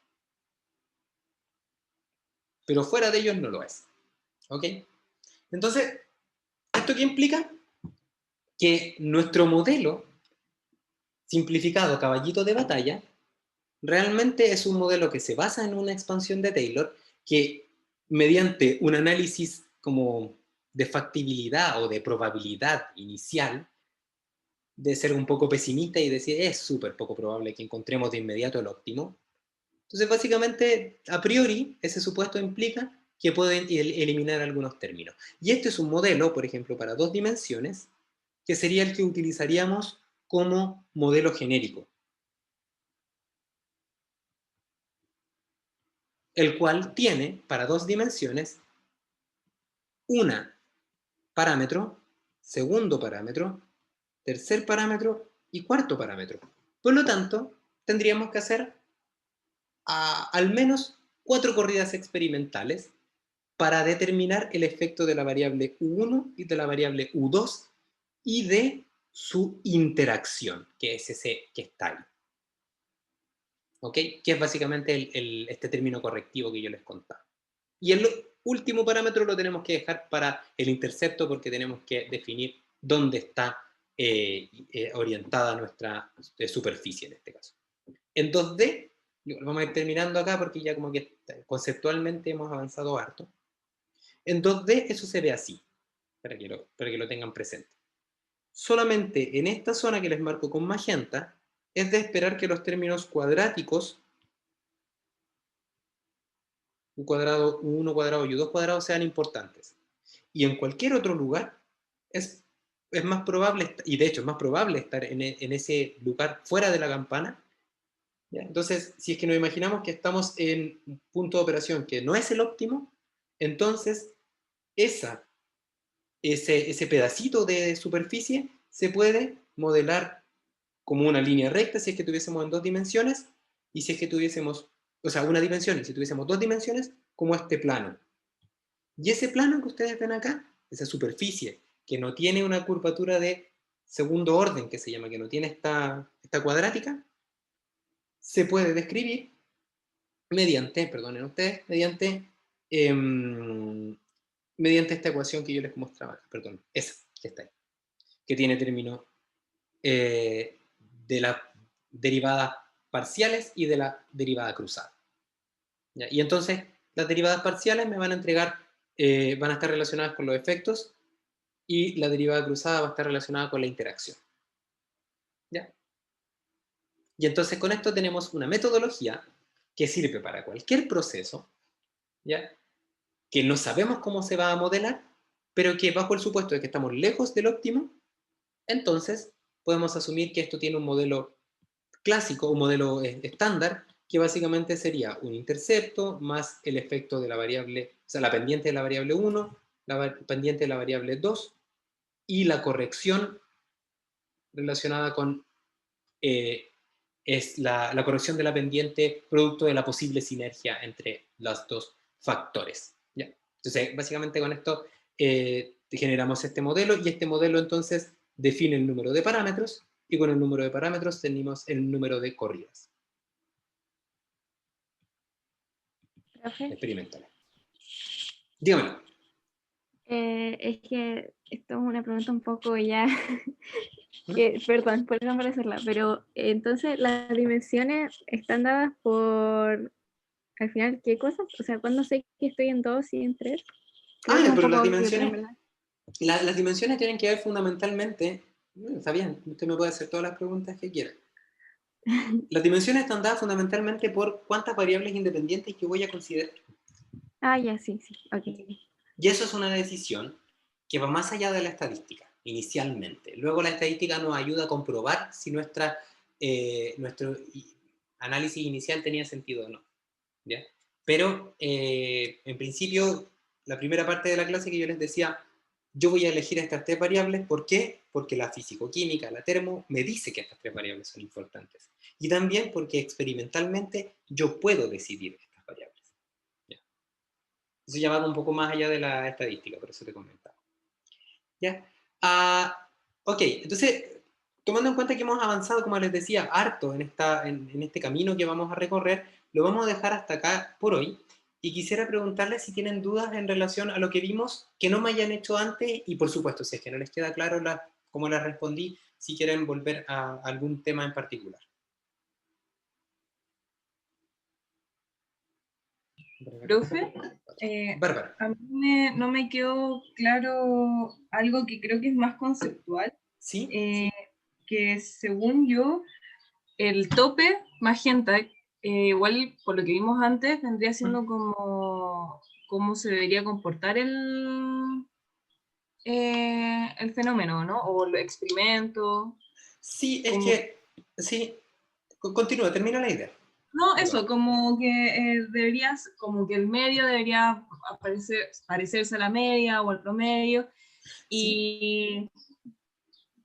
Pero fuera de ellos no lo es. ¿Ok? Entonces, ¿esto qué implica? Que nuestro modelo simplificado caballito de batalla realmente es un modelo que se basa en una expansión de Taylor que mediante un análisis como de factibilidad o de probabilidad inicial, de ser un poco pesimista y decir es súper poco probable que encontremos de inmediato el óptimo. Entonces básicamente a priori ese supuesto implica que pueden eliminar algunos términos. Y este es un modelo, por ejemplo, para 2 dimensiones, que sería el que utilizaríamos como modelo genérico, el cual tiene para 2 dimensiones una parámetro, segundo parámetro, tercer parámetro y cuarto parámetro. Por lo tanto, tendríamos que hacer al menos 4 corridas experimentales para determinar el efecto de la variable U1 y de la variable U2 y de su interacción, que es ese que está ahí. ¿Ok? Que es básicamente este término correctivo que yo les contaba. Y el último parámetro lo tenemos que dejar para el intercepto porque tenemos que definir dónde está orientada nuestra superficie en este caso. En 2D, vamos a ir terminando acá porque ya como que conceptualmente hemos avanzado harto. En 2D eso se ve así, para que lo tengan presente. Solamente en esta zona que les marco con magenta, es de esperar que los términos cuadráticos, U cuadrado, U1 cuadrado y U2 cuadrado sean importantes. Y en cualquier otro lugar es más probable, y de hecho es más probable estar en ese lugar fuera de la campana. ¿Ya? Entonces, si es que nos imaginamos que estamos en un punto de operación que no es el óptimo, entonces ese pedacito de superficie se puede modelar como una línea recta si es que tuviésemos en 2 dimensiones, y si es que tuviésemos, o sea, una dimensión, y si tuviésemos 2 dimensiones, como este plano. Y ese plano que ustedes ven acá, esa superficie, que no tiene una curvatura de segundo orden, que se llama, que no tiene esta cuadrática, se puede describir mediante, perdonen ustedes, mediante esta ecuación que yo les mostraba, perdón, esa que está ahí, que tiene término de las derivadas parciales y de la derivada cruzada. ¿Ya? Y entonces las derivadas parciales me van a entregar, van a estar relacionadas con los efectos y la derivada cruzada va a estar relacionada con la interacción. ¿Ya? Y entonces con esto tenemos una metodología que sirve para cualquier proceso, ¿ya? Que no sabemos cómo se va a modelar, pero que bajo el supuesto de que estamos lejos del óptimo, entonces podemos asumir que esto tiene un modelo clásico, un modelo estándar, que básicamente sería un intercepto más el efecto de la variable, o sea, la pendiente de la variable 1, la pendiente de la variable 2 y la corrección relacionada con es la corrección de la pendiente producto de la posible sinergia entre los dos factores. ¿Ya? Entonces, básicamente con esto generamos este modelo y este modelo entonces define el número de parámetros y con el número de parámetros tenemos el número de corridas experimentales. Dígamelo. Es que esto es una pregunta un poco ya, ¿Mm? perdón por no parecerla, pero entonces las dimensiones están dadas por, al final, ¿qué cosas? O sea, ¿cuándo sé que estoy en 2 y en 3? Creo que es un Pero las poco obvio, pero en dimensiones, verdad. las dimensiones tienen que ver fundamentalmente, está bien, usted me puede hacer todas las preguntas que quiera. Las dimensiones están dadas fundamentalmente por cuántas variables independientes yo voy a considerar. Ah, ya, sí, ok. Y eso es una decisión que va más allá de la estadística, inicialmente. Luego la estadística nos ayuda a comprobar si nuestro análisis inicial tenía sentido o no. ¿Ya? Pero en principio la primera parte de la clase que yo les decía, yo voy a elegir estas 3 variables. ¿Por qué? Porque la físico-química, la termo, me dice que estas 3 variables son importantes. Y también porque experimentalmente yo puedo decidir estas variables. ¿Ya? Eso ya va un poco más allá de la estadística, por eso te comentaba. ¿Ya? Ok, entonces, tomando en cuenta que hemos avanzado, como les decía, harto en este camino que vamos a recorrer, lo vamos a dejar hasta acá por hoy. Y quisiera preguntarles si tienen dudas en relación a lo que vimos que no me hayan hecho antes, y por supuesto, si es que no les queda claro cómo las respondí, si quieren volver a algún tema en particular. Profe, Bárbara. a mí no me quedó claro algo que creo que es más conceptual, ¿Sí? que según yo, el tope magenta, igual por lo que vimos antes, vendría siendo como cómo se debería comportar el fenómeno, ¿no? O el experimento. Sí, es Como, que, sí, continúa, termina la idea. no, Perdón. eso, como que deberías, como que el medio debería parecerse a la media o al promedio. ¿Sí? Y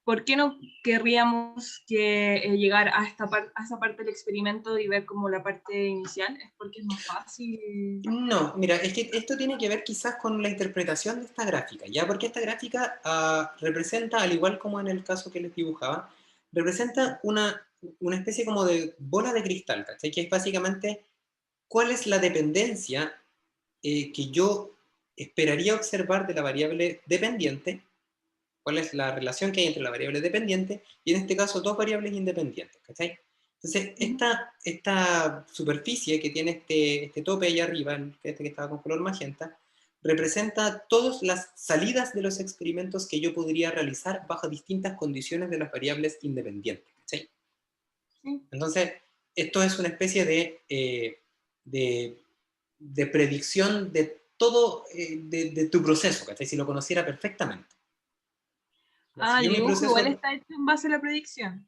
¿por qué no querríamos que llegar a esa parte del experimento y ver como la parte inicial? ¿Es porque es más fácil? No, mira, es que esto tiene que ver quizás con la interpretación de esta gráfica, ¿ya? Porque esta gráfica representa, al igual como en el caso que les dibujaba, representa una especie como de bola de cristal, ¿cachai? Que es básicamente cuál es la dependencia que yo esperaría observar de la variable dependiente, cuál es la relación que hay entre la variable dependiente y en este caso 2 variables independientes, ¿cachai? Entonces, esta superficie que tiene este tope ahí arriba, este que estaba con color magenta, representa todas las salidas de los experimentos que yo podría realizar bajo distintas condiciones de las variables independientes, ¿cachai? Sí. Entonces, esto es una especie de predicción de todo, de tu proceso, ¿cachai? Si lo conociera perfectamente. Si El yo mi dibujo igual proceso está hecho en base a la predicción.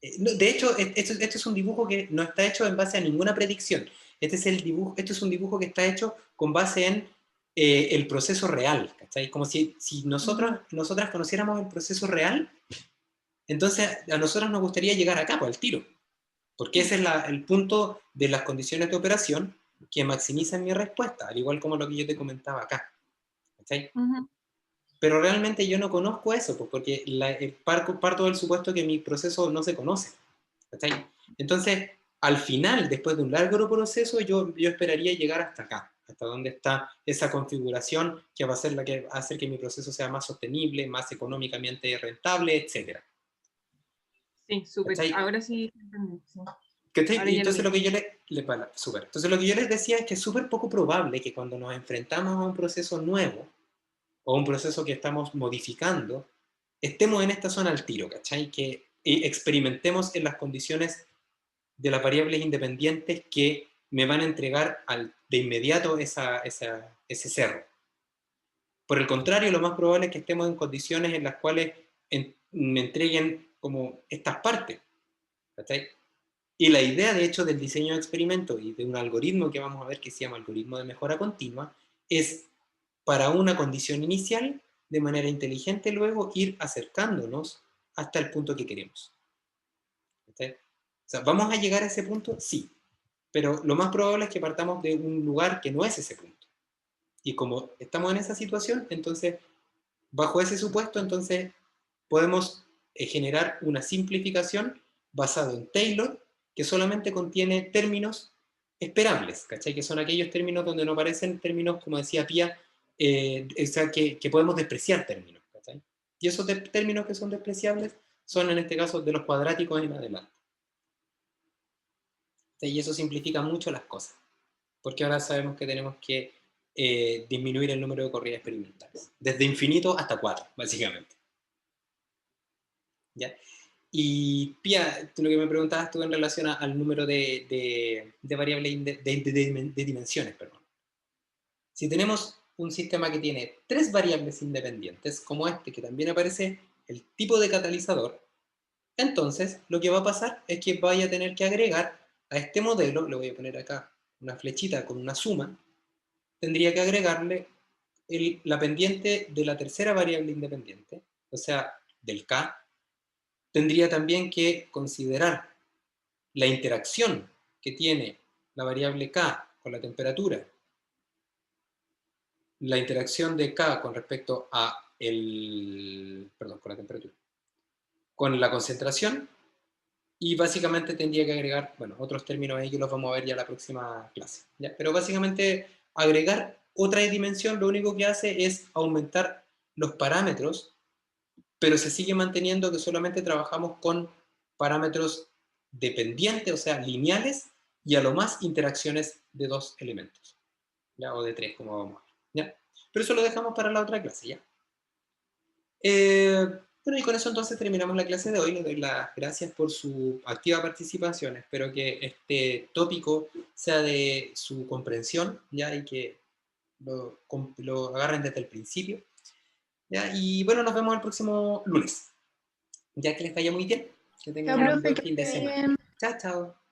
de hecho, este es un dibujo que no está hecho en base a ninguna predicción. Este es un dibujo que está hecho con base en el proceso real, ¿cachai? Como si nosotras conociéramos el proceso real, entonces a nosotros nos gustaría llegar acá, pues, al tiro, porque ese es el punto de las condiciones de operación que maximizan mi respuesta, al igual como lo que yo te comentaba acá, ¿cachai? Pero realmente yo no conozco eso, pues porque parto del supuesto que mi proceso no se conoce. ¿Cachai? Entonces, al final, después de un largo proceso, yo esperaría llegar hasta acá, hasta donde está esa configuración que va a ser la que va a hacer que mi proceso sea más sostenible, más económicamente rentable, etc. Sí, súper. ¿Cachai? Ahora sí entendí. Sí. ¿Cachai? Ahora Y ya lo entonces vi. lo que yo súper. Entonces lo que yo les decía es que es súper poco probable que cuando nos enfrentamos a un proceso nuevo o un proceso que estamos modificando, estemos en esta zona al tiro, ¿cachai? Que experimentemos en las condiciones de las variables independientes que me van a entregar de inmediato ese cerro. Por el contrario, lo más probable es que estemos en condiciones en las cuales me entreguen como estas partes, ¿cachai? Y la idea, de hecho, del diseño de experimento y de un algoritmo que vamos a ver que se llama algoritmo de mejora continua, es para una condición inicial, de manera inteligente luego ir acercándonos hasta el punto que queremos. ¿Cachai? O sea, ¿vamos a llegar a ese punto? Sí, pero lo más probable es que partamos de un lugar que no es ese punto. Y como estamos en esa situación, entonces, bajo ese supuesto, entonces podemos generar una simplificación basada en Taylor, que solamente contiene términos esperables, ¿cachai? Que son aquellos términos donde no aparecen términos, como decía Pía, o sea, que podemos despreciar términos, ¿cachai? Y esos términos que son despreciables son, en este caso, de los cuadráticos en adelante. Y eso simplifica mucho las cosas, porque ahora sabemos que tenemos que disminuir el número de corridas experimentales, desde infinito hasta 4, básicamente. ¿Ya? Y Pia, tú lo que me preguntabas tú en relación al número de variables de dimensiones, perdón. Si tenemos un sistema que tiene 3 variables independientes, como este, que también aparece el tipo de catalizador, entonces lo que va a pasar es que vaya a tener que agregar a este modelo, le voy a poner acá una flechita con una suma, tendría que agregarle la pendiente de la tercera variable independiente, o sea, del K, tendría también que considerar la interacción que tiene la variable K con la temperatura, la interacción de K con respecto a con la temperatura, con la concentración, y básicamente tendría que agregar, bueno, otros términos ahí que los vamos a ver ya en la próxima clase, ¿ya? Pero básicamente agregar otra dimensión lo único que hace es aumentar los parámetros, pero se sigue manteniendo que solamente trabajamos con parámetros dependientes, o sea, lineales, y a lo más interacciones de dos elementos, ¿ya? O de tres, como vamos a ver, ¿ya? Pero eso lo dejamos para la otra clase, ¿ya? Bueno, y con eso entonces terminamos la clase de hoy. Les doy las gracias por su activa participación. Espero que este tópico sea de su comprensión, ¿ya? Y que lo agarren desde el principio, ¿ya? Y bueno, nos vemos el próximo lunes. Ya, que les vaya muy bien. Que tengan un profe, buen que fin de esté semana. bien. Chao, chao.